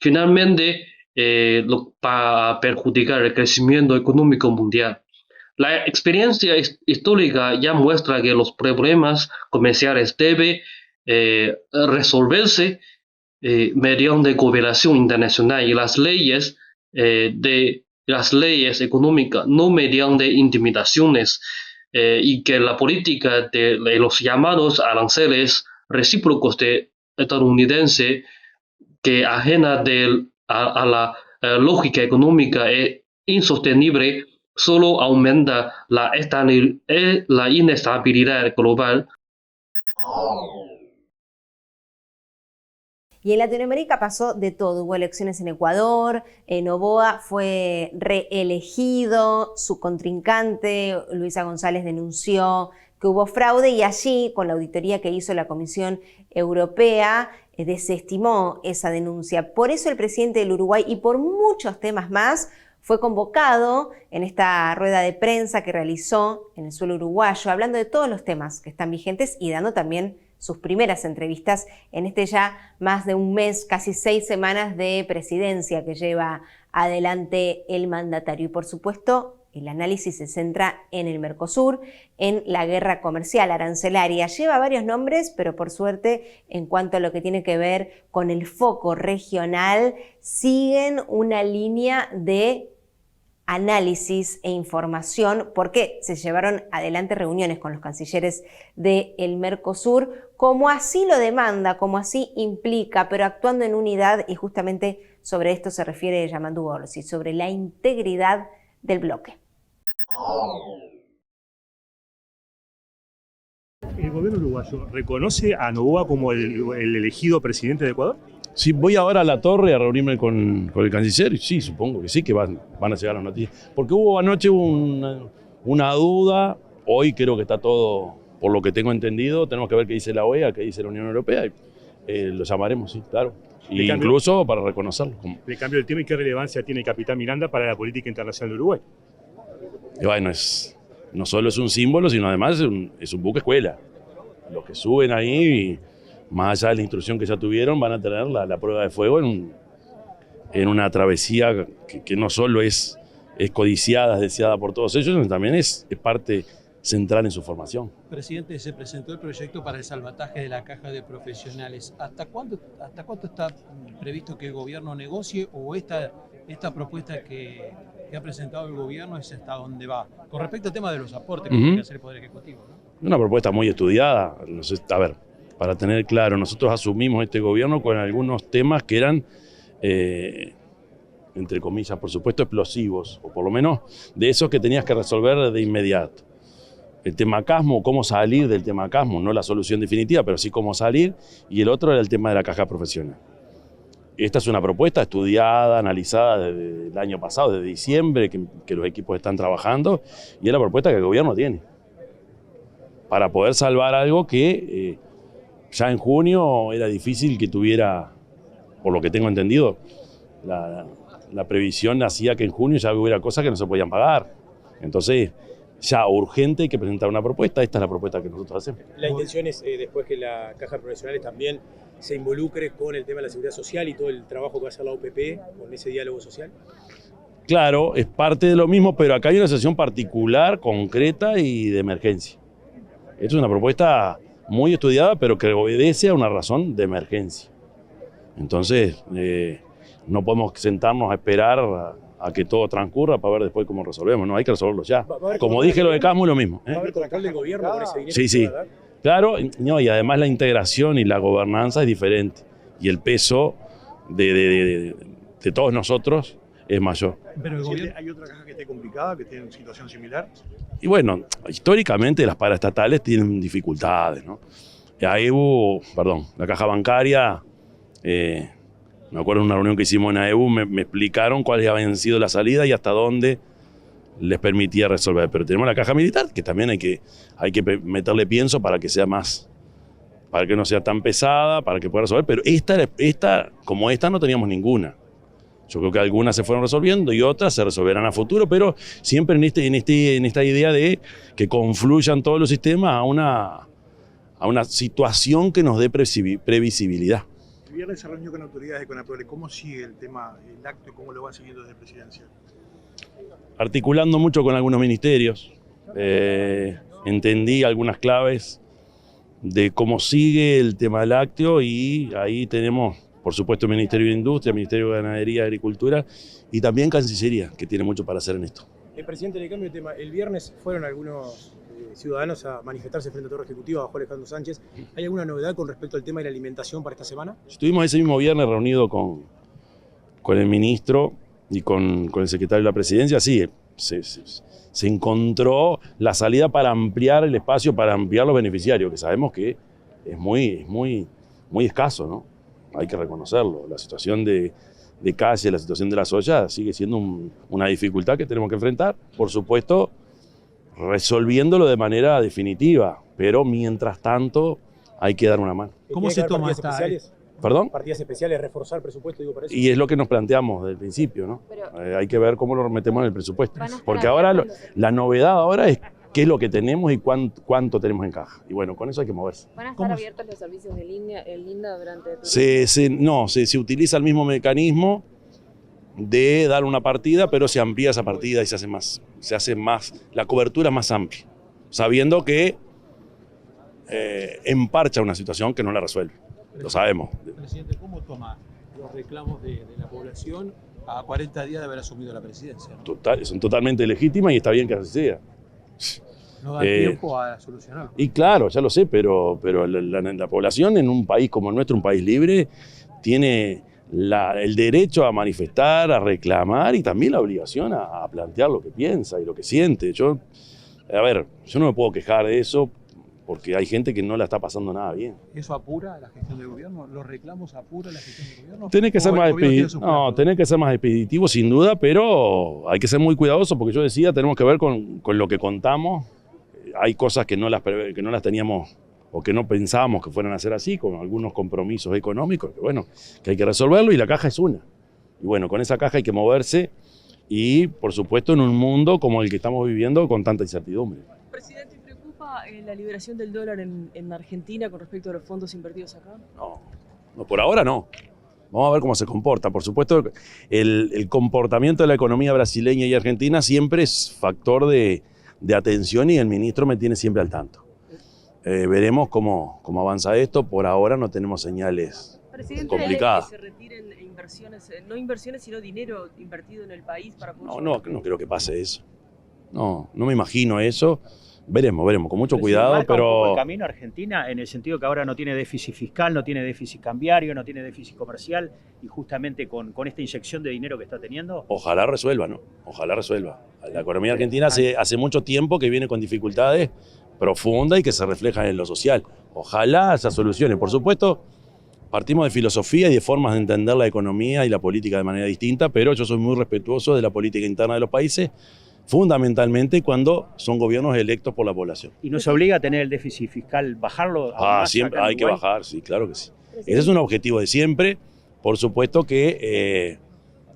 Speaker 18: Finalmente, para perjudicar el crecimiento económico mundial. La experiencia histórica ya muestra que los problemas comerciales deben resolverse mediante cooperación internacional y las leyes económicas, no mediante intimidaciones, y que la política de los llamados aranceles recíprocos estadounidense, que ajena a la lógica económica es insostenible, solo aumenta la inestabilidad global.
Speaker 1: Y en Latinoamérica pasó de todo. Hubo elecciones en Ecuador, Noboa fue reelegido, su contrincante, Luisa González, denunció que hubo fraude y allí, con la auditoría que hizo la Comisión Europea, desestimó esa denuncia. Por eso el presidente del Uruguay, y por muchos temas más, fue convocado en esta rueda de prensa que realizó en el suelo uruguayo, hablando de todos los temas que están vigentes y dando también sus primeras entrevistas en este ya más de un mes, casi 6 semanas de presidencia que lleva adelante el mandatario. Y por supuesto, el análisis se centra en el Mercosur, en la guerra comercial arancelaria. Lleva varios nombres, pero por suerte, en cuanto a lo que tiene que ver con el foco regional, siguen una línea de análisis e información, porque se llevaron adelante reuniones con los cancilleres del Mercosur, como así lo demanda, como así implica, pero actuando en unidad, y justamente sobre esto se refiere Yamandu Orsi, sobre la integridad del bloque.
Speaker 19: ¿El gobierno uruguayo reconoce a Noboa como el elegido presidente de Ecuador?
Speaker 20: Sí, voy ahora a la torre a reunirme con el canciller y sí, supongo que sí, que van a llegar las noticias. Porque hubo anoche una duda, hoy creo que está todo, por lo que tengo entendido, tenemos que ver qué dice la OEA, qué dice la Unión Europea, y lo llamaremos, sí, claro. Y incluso para reconocerlo.
Speaker 19: Le cambio el tema, ¿y qué relevancia tiene el capitán Miranda para la política internacional de Uruguay?
Speaker 20: Y bueno, no solo es un símbolo, sino además es un buque escuela. Los que suben ahí, más allá de la instrucción que ya tuvieron, van a tener la prueba de fuego en una travesía que no solo es codiciada, es deseada por todos ellos, sino también es parte central en su formación.
Speaker 21: Presidente, se presentó el proyecto para el salvataje de la caja de profesionales. ¿Hasta cuánto está previsto que el gobierno negocie, o esta propuesta que ha presentado el gobierno es hasta dónde va? Con respecto al tema de los aportes que tiene que hacer el Poder Ejecutivo, ¿no? Una
Speaker 20: propuesta muy estudiada. A ver, para tener claro, nosotros asumimos este gobierno con algunos temas que eran, entre comillas, por supuesto, explosivos, o por lo menos de esos que tenías que resolver de inmediato. El temacasmo, cómo salir del temacasmo, no la solución definitiva, pero sí cómo salir, y el otro era el tema de la caja profesional. Esta es una propuesta estudiada, analizada desde el año pasado, desde diciembre, que los equipos están trabajando, y es la propuesta que el gobierno tiene para poder salvar algo que ya en junio era difícil que tuviera, por lo que tengo entendido, la previsión hacía que en junio ya hubiera cosas que no se podían pagar. Entonces, ya urgente hay que presentar una propuesta. Esta es la propuesta que nosotros hacemos.
Speaker 22: La intención es, después que la caja de profesionales también se involucre con el tema de la seguridad social y todo el trabajo que va a hacer la OPP con ese diálogo social.
Speaker 20: Claro, es parte de lo mismo, pero acá hay una situación particular, concreta y de emergencia. Esta es una propuesta muy estudiada, pero que obedece a una razón de emergencia. Entonces, no podemos sentarnos a esperar a que todo transcurra para ver después cómo resolvemos, no, hay que resolverlo ya. Como dije, lo de Casmo es lo mismo.
Speaker 22: ¿Va a haber control del gobierno con ese dinero?
Speaker 20: Sí, sí, claro, no, y además la integración y la gobernanza es diferente, y el peso de todos nosotros es mayor.
Speaker 19: Pero ¿hay otra caja que esté complicada, que tiene una situación similar?
Speaker 20: Y bueno, históricamente las paraestatales tienen dificultades, ¿no? AEBU, perdón, la caja bancaria, me acuerdo de una reunión que hicimos en AEBU, me explicaron cuáles habían sido las salidas y hasta dónde les permitía resolver. Pero tenemos la caja militar, que también hay que meterle pienso para que sea más, para que no sea tan pesada, para que pueda resolver. Pero como esta no teníamos ninguna. Yo creo que algunas se fueron resolviendo y otras se resolverán a futuro, pero siempre en esta idea de que confluyan todos los sistemas a una situación que nos dé previsibilidad.
Speaker 21: El viernes se reunió con autoridades de CONAPRODE. ¿Cómo sigue el tema, el acto y cómo lo va siguiendo desde Presidencia?
Speaker 20: Articulando mucho con algunos ministerios, entendí algunas claves de cómo sigue el tema lácteo y ahí tenemos, por supuesto, el Ministerio de Industria, el Ministerio de Ganadería y Agricultura y también Cancillería, que tiene mucho para hacer en esto.
Speaker 22: Presidente, le cambio de tema. El viernes fueron algunos ciudadanos a manifestarse frente al Torre Ejecutivo bajo Alejandro Sánchez. ¿Hay alguna novedad con respecto al tema de la alimentación para esta semana?
Speaker 20: Estuvimos ese mismo viernes reunidos con el ministro y con el secretario de la Presidencia. Sí, se encontró la salida para ampliar el espacio, para ampliar los beneficiarios, que sabemos que es muy escaso, ¿no? Hay que reconocerlo. La situación de calle, la situación de las ollas sigue siendo una dificultad que tenemos que enfrentar. Por supuesto, resolviéndolo de manera definitiva, pero mientras tanto hay que dar una mano.
Speaker 22: ¿Cómo se toma esta?
Speaker 20: ¿Perdón?
Speaker 22: Partidas especiales, reforzar el presupuesto, digo, para eso.
Speaker 20: Y es lo que nos planteamos desde el principio, ¿no? Hay que ver cómo lo metemos en el presupuesto. Porque ahora la novedad ahora es qué es lo que tenemos y cuánto tenemos en caja. Y bueno, con eso hay que moverse.
Speaker 3: ¿Van a estar abiertos los servicios del INDA durante todo
Speaker 20: se utiliza el mismo mecanismo de dar una partida, pero se amplía esa partida y se hace más, la cobertura es más amplia, sabiendo que emparcha una situación que no la resuelve. Lo sabemos.
Speaker 21: Presidente, ¿cómo toma los reclamos de la población a 40 días de haber asumido la presidencia?
Speaker 20: Son totalmente legítimas y está bien que así sea.
Speaker 21: No da tiempo a solucionarlo.
Speaker 20: Y claro, ya lo sé, pero la población en un país como el nuestro, un país libre, tiene el derecho a manifestar, a reclamar y también la obligación a plantear lo que piensa y lo que siente. Yo no me puedo quejar de eso porque hay gente que no la está pasando nada bien.
Speaker 21: ¿Eso apura la gestión del gobierno? ¿Los reclamos apuran la gestión del gobierno?
Speaker 20: Tiene que ser más expeditivo, sin duda, pero hay que ser muy cuidadoso porque yo decía, tenemos que ver con lo que contamos. Hay cosas que no las teníamos o que no pensábamos que fueran a ser así, con algunos compromisos económicos, que hay que resolverlo y la caja es una. Y bueno, con esa caja hay que moverse y, por supuesto, en un mundo como el que estamos viviendo con tanta incertidumbre.
Speaker 4: Presidente, ¿preocupa la liberación del dólar en Argentina con respecto a los fondos invertidos acá?
Speaker 20: No, por ahora no. Vamos a ver cómo se comporta. Por supuesto, el comportamiento de la economía brasileña y argentina siempre es factor de atención y el ministro me tiene siempre al tanto. Veremos cómo avanza esto. Por ahora no tenemos señales complicadas.
Speaker 4: Que se retiren inversiones, no inversiones, sino dinero invertido en el país para poder...
Speaker 20: No creo que pase eso. No me imagino eso. Veremos, con mucho cuidado, pero...
Speaker 23: el camino a Argentina en el sentido que ahora no tiene déficit fiscal, no tiene déficit cambiario, no tiene déficit comercial y justamente con esta inyección de dinero que está teniendo...
Speaker 20: Ojalá resuelva, ¿no? Ojalá resuelva. La economía argentina hace mucho tiempo que viene con dificultades profundas y que se reflejan en lo social. Ojalá se solucione. Por supuesto, partimos de filosofía y de formas de entender la economía y la política de manera distinta, pero yo soy muy respetuoso de la política interna de los países, fundamentalmente cuando son gobiernos electos por la población.
Speaker 23: ¿Y nos obliga a tener el déficit fiscal, bajarlo?
Speaker 20: Siempre hay que bajar, sí, claro que sí. Ese es un objetivo de siempre, por supuesto que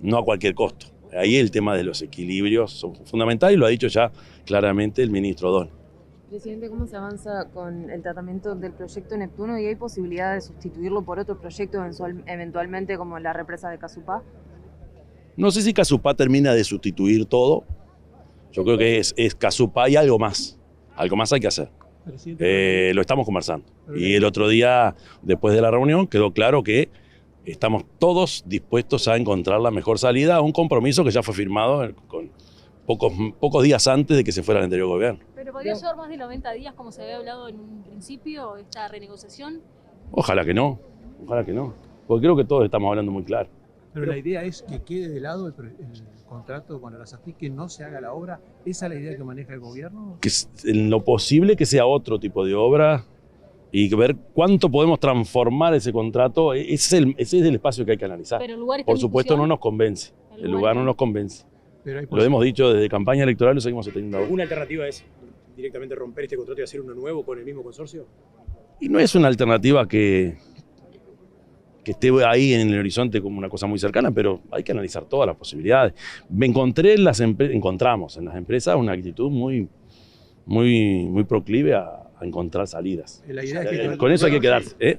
Speaker 20: no a cualquier costo. Ahí el tema de los equilibrios son fundamentales y lo ha dicho ya claramente el ministro Don.
Speaker 3: Presidente, ¿cómo se avanza con el tratamiento del proyecto Neptuno y hay posibilidad de sustituirlo por otro proyecto eventualmente como la represa de Casupá?
Speaker 20: No sé si Casupá termina de sustituir todo. Yo creo que es Casupá y algo más. Algo más hay que hacer. Lo estamos conversando. Y el otro día, después de la reunión, quedó claro que estamos todos dispuestos a encontrar la mejor salida a un compromiso que ya fue firmado con pocos días antes de que se fuera el anterior gobierno.
Speaker 4: ¿Pero podría llevar más de 90 días, como se había hablado en un principio, esta renegociación?
Speaker 20: Ojalá que no. Porque creo que todos estamos hablando muy claro.
Speaker 21: Pero la idea es que quede de lado el contrato con Arasatí, que no se haga la obra. ¿Esa es la idea que maneja el gobierno?
Speaker 20: Que en lo posible que sea otro tipo de obra, y ver cuánto podemos transformar ese contrato. Ese es el espacio que hay que analizar. Por supuesto no nos convence, el lugar no nos convence. Lo hemos dicho desde campaña electoral, lo seguimos teniendo ahora.
Speaker 22: ¿Una alternativa es directamente romper este contrato y hacer uno nuevo con el mismo consorcio?
Speaker 20: Y no es una alternativa que esté ahí en el horizonte como una cosa muy cercana, pero hay que analizar todas las posibilidades. Encontramos en las empresas una actitud muy proclive a encontrar salidas.
Speaker 22: La idea es que
Speaker 20: con eso hay que quedarse.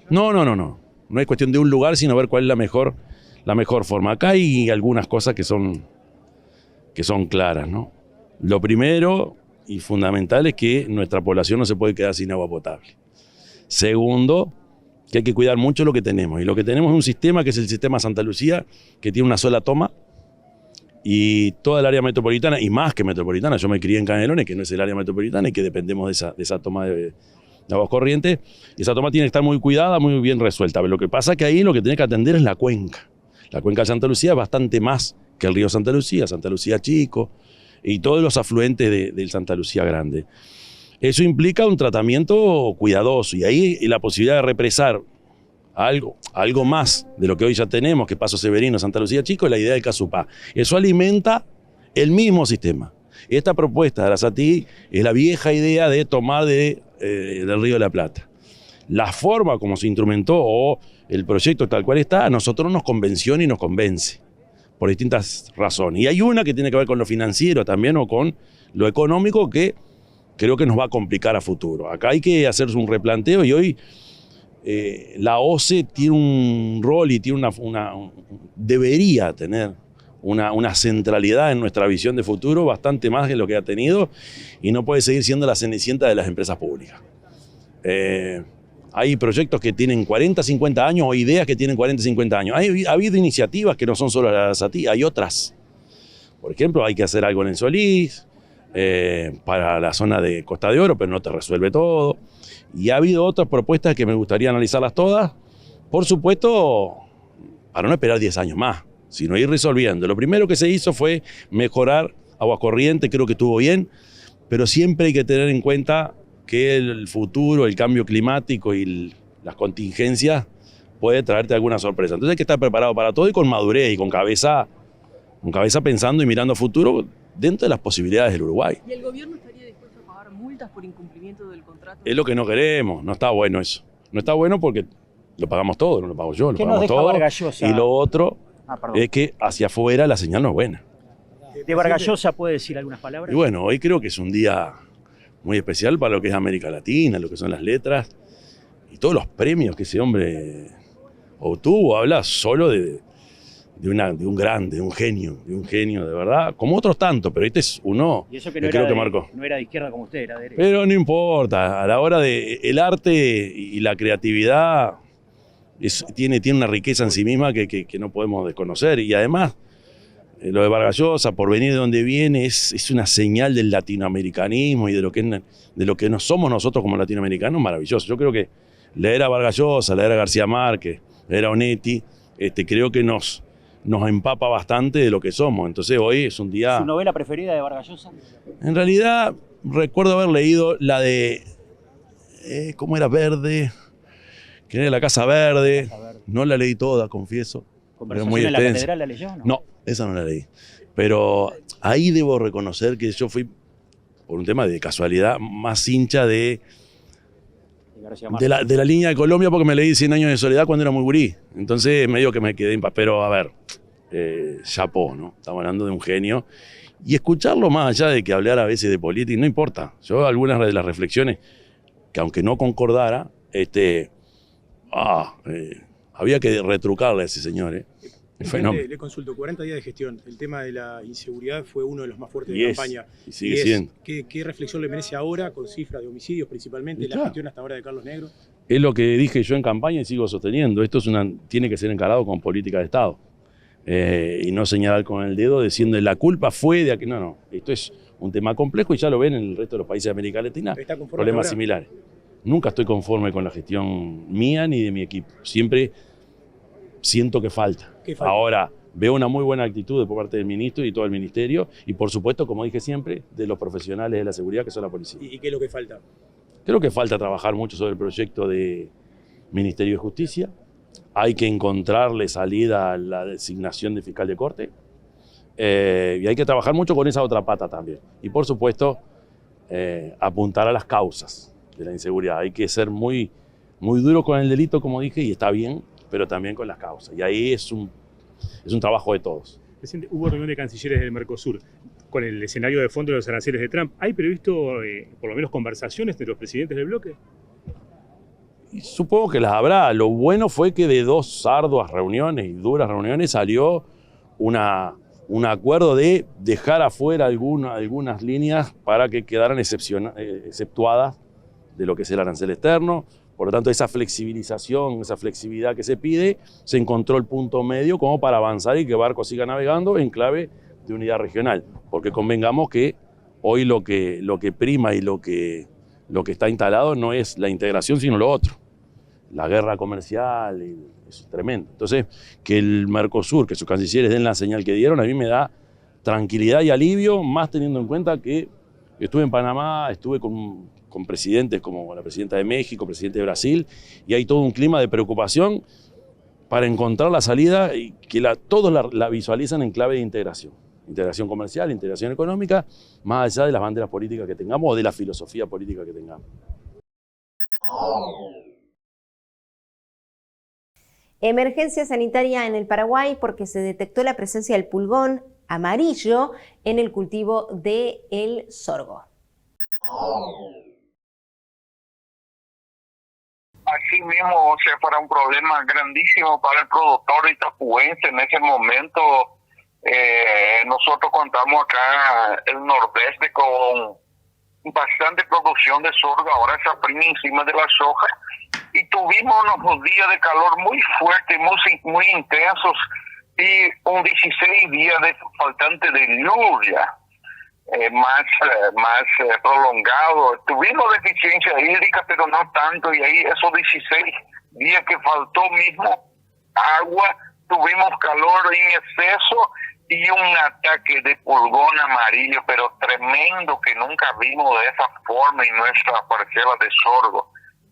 Speaker 20: No es cuestión de un lugar, sino ver cuál es la mejor forma. Acá hay algunas cosas que son claras, ¿no? Lo primero y fundamental es que nuestra población no se puede quedar sin agua potable. Segundo, que hay que cuidar mucho lo que tenemos. Y lo que tenemos es un sistema que es el sistema Santa Lucía, que tiene una sola toma, y toda el área metropolitana, y más que metropolitana, yo me crié en Canelones, que no es el área metropolitana, y que dependemos de esa toma de aguas corrientes. Y esa toma tiene que estar muy cuidada, muy bien resuelta. Pero lo que pasa es que ahí lo que tiene que atender es la cuenca. La cuenca de Santa Lucía es bastante más que el río Santa Lucía Chico, y todos los afluentes del Santa Lucía Grande. Eso implica un tratamiento cuidadoso, y ahí la posibilidad de represar algo más de lo que hoy ya tenemos, que Paso Severino, Santa Lucía Chico, es la idea del Casupá. Eso alimenta el mismo sistema. Esta propuesta de Arasatí es la vieja idea de tomar del Río de la Plata. La forma como se instrumentó o el proyecto tal cual está, a nosotros nos convenció y nos convence, por distintas razones. Y hay una que tiene que ver con lo financiero también, o con lo económico, que creo que nos va a complicar a futuro. Acá hay que hacerse un replanteo, y hoy la OCE tiene un rol y tiene debería tener una centralidad en nuestra visión de futuro bastante más de lo que ha tenido, y no puede seguir siendo la cenicienta de las empresas públicas. Hay proyectos que tienen 40, 50 años, o ideas que tienen 40, 50 años. Ha habido iniciativas que no son solo las Arasatí, hay otras. Por ejemplo, hay que hacer algo en el Solís, para la zona de Costa de Oro, pero no te resuelve todo. Y ha habido otras propuestas que me gustaría analizarlas todas, por supuesto, para no esperar 10 años más, sino ir resolviendo. Lo primero que se hizo fue mejorar agua corriente, creo que estuvo bien, pero siempre hay que tener en cuenta que el futuro, el cambio climático y las contingencias puede traerte alguna sorpresa. Entonces hay que estar preparado para todo, y con madurez y con cabeza pensando y mirando a futuro dentro de las posibilidades del Uruguay.
Speaker 4: ¿Y el gobierno estaría dispuesto a pagar multas por incumplimiento del contrato?
Speaker 20: Es lo que no queremos, no está bueno eso. No está bueno porque lo pagamos todo, no lo pago yo, lo pagamos todo. Y lo otro es que hacia afuera la señal no es buena.
Speaker 23: ¿De Vargas Llosa puede decir algunas palabras?
Speaker 20: Y bueno, hoy creo que es un día muy especial para lo que es América Latina, lo que son las letras, y todos los premios que ese hombre obtuvo. Habla solo de un grande, de un genio de verdad, como otros tantos, pero este es uno.
Speaker 23: Y eso que
Speaker 20: marcó.
Speaker 23: No era de izquierda como usted, era de derecha.
Speaker 20: Pero no importa, a la hora de el arte y la creatividad tiene una riqueza en sí misma que no podemos desconocer. Y además, lo de Vargas Llosa, por venir de donde viene, es una señal del latinoamericanismo y de lo que no somos nosotros como latinoamericanos, maravilloso. Yo creo que leer a Vargas Llosa, leer a García Márquez, leer a Onetti, creo que nos empapa bastante de lo que somos. Entonces hoy es un día...
Speaker 23: ¿Su novela preferida de Vargas Llosa?
Speaker 20: En realidad recuerdo haber leído la de... ¿cómo era? Verde, que era La Casa Verde. No la leí toda, confieso.
Speaker 23: ¿Conversación en la Catedral la leyó?
Speaker 20: No, esa no la leí. Pero ahí debo reconocer que yo fui, por un tema de casualidad, más hincha de la línea de Colombia, porque me leí 100 años de soledad cuando era muy gurí. Entonces medio que me quedé en paz. Pero a ver, chapó, ¿no? Estamos hablando de un genio. Y escucharlo, más allá de que hablar a veces de política, no importa. Yo algunas de las reflexiones, que aunque no concordara, había que retrucarle a ese señor,
Speaker 22: Le consulto, 40 días de gestión, el tema de la inseguridad fue uno de los más fuertes de la campaña.
Speaker 20: Y sigue siendo.
Speaker 22: ¿Qué reflexión le merece ahora, con cifras de homicidios principalmente, la gestión hasta ahora de Carlos Negro?
Speaker 20: Es lo que dije yo en campaña y sigo sosteniendo. Esto tiene que ser encarado con política de Estado. Y no señalar con el dedo diciendo la culpa fue de aquel. No, esto es un tema complejo y ya lo ven en el resto de los países de América Latina, problemas similares. Nunca estoy conforme con la gestión mía ni de mi equipo. Siempre siento que falta. Ahora veo una muy buena actitud por parte del ministro y todo el ministerio, y por supuesto, como dije siempre, de los profesionales de la seguridad que son la policía.
Speaker 22: ¿Y qué es lo que falta?
Speaker 20: Creo que falta trabajar mucho sobre el proyecto de Ministerio de Justicia. Hay que encontrarle salida a la designación de fiscal de corte. Y hay que trabajar mucho con esa otra pata también. Y por supuesto, apuntar a las causas de la inseguridad. Hay que ser muy duro con el delito, como dije, y está bien, pero también con las causas. Y ahí es un trabajo de todos.
Speaker 19: Presidente, hubo reunión de cancilleres del Mercosur. Con el escenario de fondo de los aranceles de Trump, ¿hay previsto por lo menos conversaciones entre los presidentes del bloque?
Speaker 20: Y supongo que las habrá. Lo bueno fue que de 2 arduas reuniones y duras reuniones salió un acuerdo de dejar afuera algunas líneas para que quedaran exceptuadas de lo que es el arancel externo. Por lo tanto, esa flexibilización, esa flexibilidad que se pide, se encontró el punto medio como para avanzar y que Barco siga navegando en clave de unidad regional. Porque convengamos que hoy lo que prima y lo que está instalado no es la integración, sino lo otro. La guerra comercial, eso es tremendo. Entonces, que el Mercosur, que sus cancilleres den la señal que dieron, a mí me da tranquilidad y alivio, más teniendo en cuenta que estuve en Panamá, estuve con presidentes como la presidenta de México, presidente de Brasil, y hay todo un clima de preocupación para encontrar la salida y que todos la visualizan en clave de integración. Integración comercial, integración económica, más allá de las banderas políticas que tengamos o de la filosofía política que tengamos.
Speaker 1: Emergencia sanitaria en el Paraguay porque se detectó la presencia del pulgón amarillo en el cultivo del sorgo.
Speaker 2: Así mismo, fuera un problema grandísimo para el productor itapuense en ese momento. Nosotros contamos acá el nordeste con bastante producción de sorgo, ahora se aprime encima de la soja, y tuvimos unos días de calor muy fuertes, muy intensos, y un 16 días de faltante de lluvia, más prolongado. Tuvimos deficiencia hídrica, pero no tanto, y ahí esos 16 días que faltó mismo agua, tuvimos calor en exceso y un ataque de pulgón amarillo, pero tremendo, que nunca vimos de esa forma en nuestra parcela de sorgo.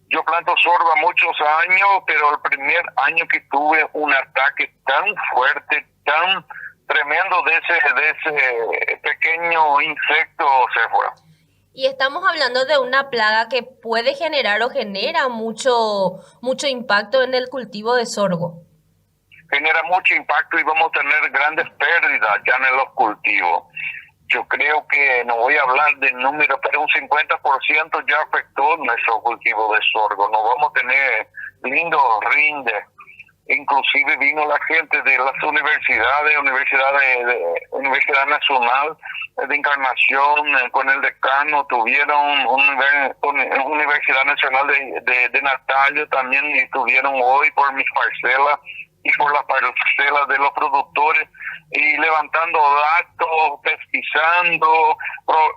Speaker 2: Yo planto sorgo a muchos años, pero el primer año que tuve un ataque tan fuerte, tan tremendo de ese pequeño insecto, se fue.
Speaker 6: Y estamos hablando de una plaga que puede generar o genera mucho impacto en el cultivo de sorgo.
Speaker 2: Genera mucho impacto y vamos a tener grandes pérdidas ya en los cultivos. Yo creo que, no voy a hablar de números, pero un 50% ya afectó nuestro cultivo de sorgo. No vamos a tener lindos rindes. Inclusive vino la gente de las universidades, Universidad Nacional de Encarnación, con el decano, tuvieron Universidad Nacional de Natalio también, y estuvieron hoy por mis parcelas y por las parcelas de los productores, y levantando datos, pesquisando,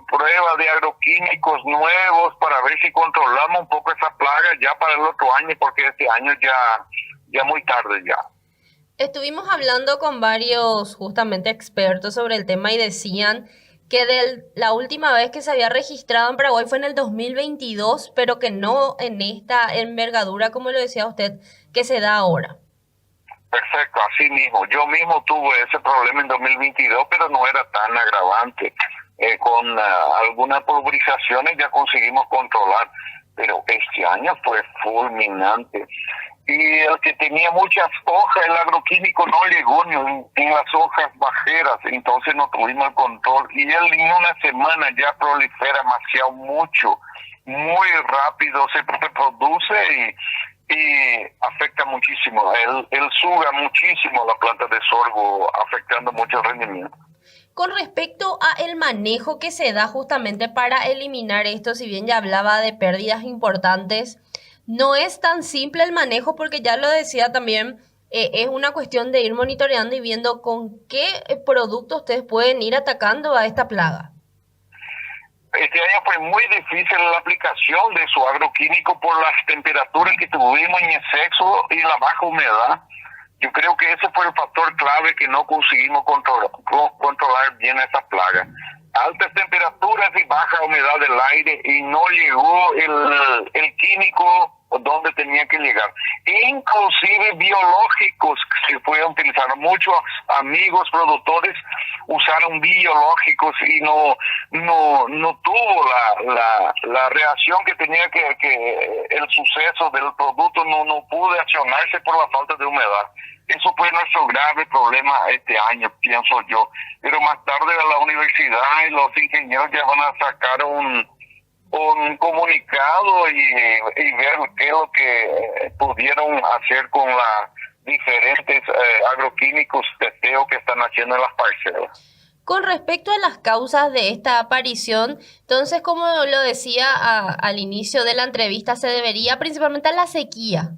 Speaker 2: pruebas de agroquímicos nuevos para ver si controlamos un poco esa plaga ya para el otro año, porque este año ya muy tarde ya.
Speaker 6: Estuvimos hablando con varios justamente expertos sobre el tema y decían que la última vez que se había registrado en Paraguay fue en el 2022, pero que no en esta envergadura, como lo decía usted, que se da ahora.
Speaker 2: Perfecto, así mismo. Yo mismo tuve ese problema en 2022, pero no era tan agravante. Con algunas pulverizaciones ya conseguimos controlar, pero este año fue fulminante. Y el que tenía muchas hojas, el agroquímico no llegó en las hojas bajeras, entonces no tuvimos el control. Y él en una semana ya prolifera demasiado mucho, muy rápido se reproduce y afecta muchísimo. Él suga muchísimo la planta de sorgo, afectando mucho el rendimiento.
Speaker 6: Con respecto a el manejo que se da justamente para eliminar esto, si bien ya hablaba de pérdidas importantes, no es tan simple el manejo, porque ya lo decía también, es una cuestión de ir monitoreando y viendo con qué productos ustedes pueden ir atacando a esta plaga.
Speaker 2: Este año fue muy difícil la aplicación de su agroquímico por las temperaturas que tuvimos en exceso y la baja humedad. Yo creo que ese fue el factor clave que no conseguimos controlar bien esa plaga. altas temperaturas y baja humedad del aire y no llegó el químico donde tenía que llegar. Inclusive biológicos se pueden utilizar. Muchos amigos productores usaron biológicos y no tuvo la reacción que tenía que el suceso del producto no pudo accionarse por la falta de humedad. Eso fue nuestro grave problema este año, pienso yo. Pero más tarde la universidad y los ingenieros ya van a sacar un comunicado y ver qué es lo que pudieron hacer con las diferentes agroquímicos testeo que están haciendo en las parcelas.
Speaker 6: Con respecto a las causas de esta aparición, entonces, como lo decía al inicio de la entrevista, se debería principalmente a la sequía.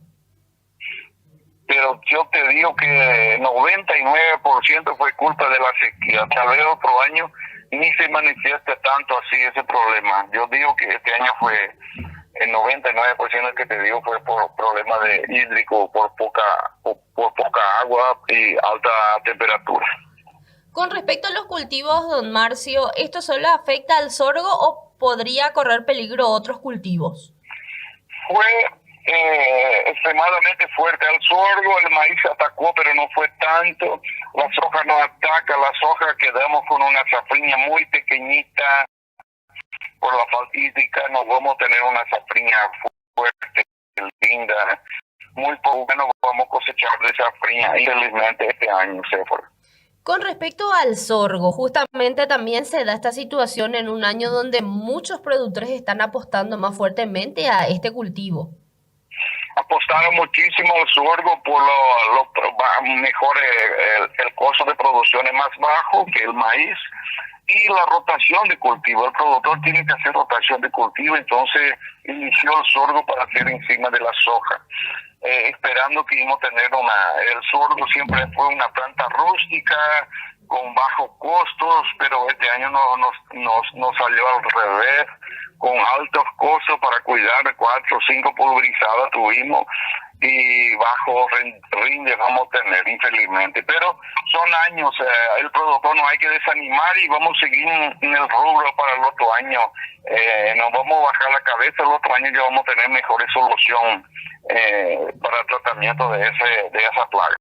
Speaker 2: Pero yo te digo que 99% fue culpa de la sequía. Tal vez otro año ni se manifieste tanto así ese problema. Yo digo que este año fue el 99% que te digo fue por problema de hídrico, por poca agua y alta temperatura.
Speaker 6: Con respecto a los cultivos, don Marcio, ¿esto solo afecta al sorgo o podría correr peligro otros cultivos?
Speaker 2: Fue extremadamente fuerte al sorgo, el maíz atacó, pero no fue tanto. La soja no ataca, la soja quedamos con una safriña muy pequeñita. Por la falta hídrica no vamos a tener una safriña fuerte, linda. Muy poco no vamos a cosechar de safriña, infelizmente, este año, Séfora.
Speaker 6: Con respecto al sorgo, justamente también se da esta situación en un año donde muchos productores están apostando más fuertemente a este cultivo.
Speaker 2: Apostaron muchísimo al sorgo por mejor el costo de producción es más bajo que el maíz y la rotación de cultivo. El productor tiene que hacer rotación de cultivo, entonces inició el sorgo para hacer encima de la soja. Esperando que íbamos a tener el sorgo siempre fue una planta rústica con bajos costos, pero este año nos salió al revés, con altos costos para cuidar, 4 o 5 pulverizadas tuvimos y bajo rinde vamos a tener, infelizmente. Pero son años, el productor no hay que desanimar y vamos a seguir en el rubro para el otro año. Nos vamos a bajar la cabeza, el otro año ya vamos a tener mejores solución para el tratamiento de esa plaga.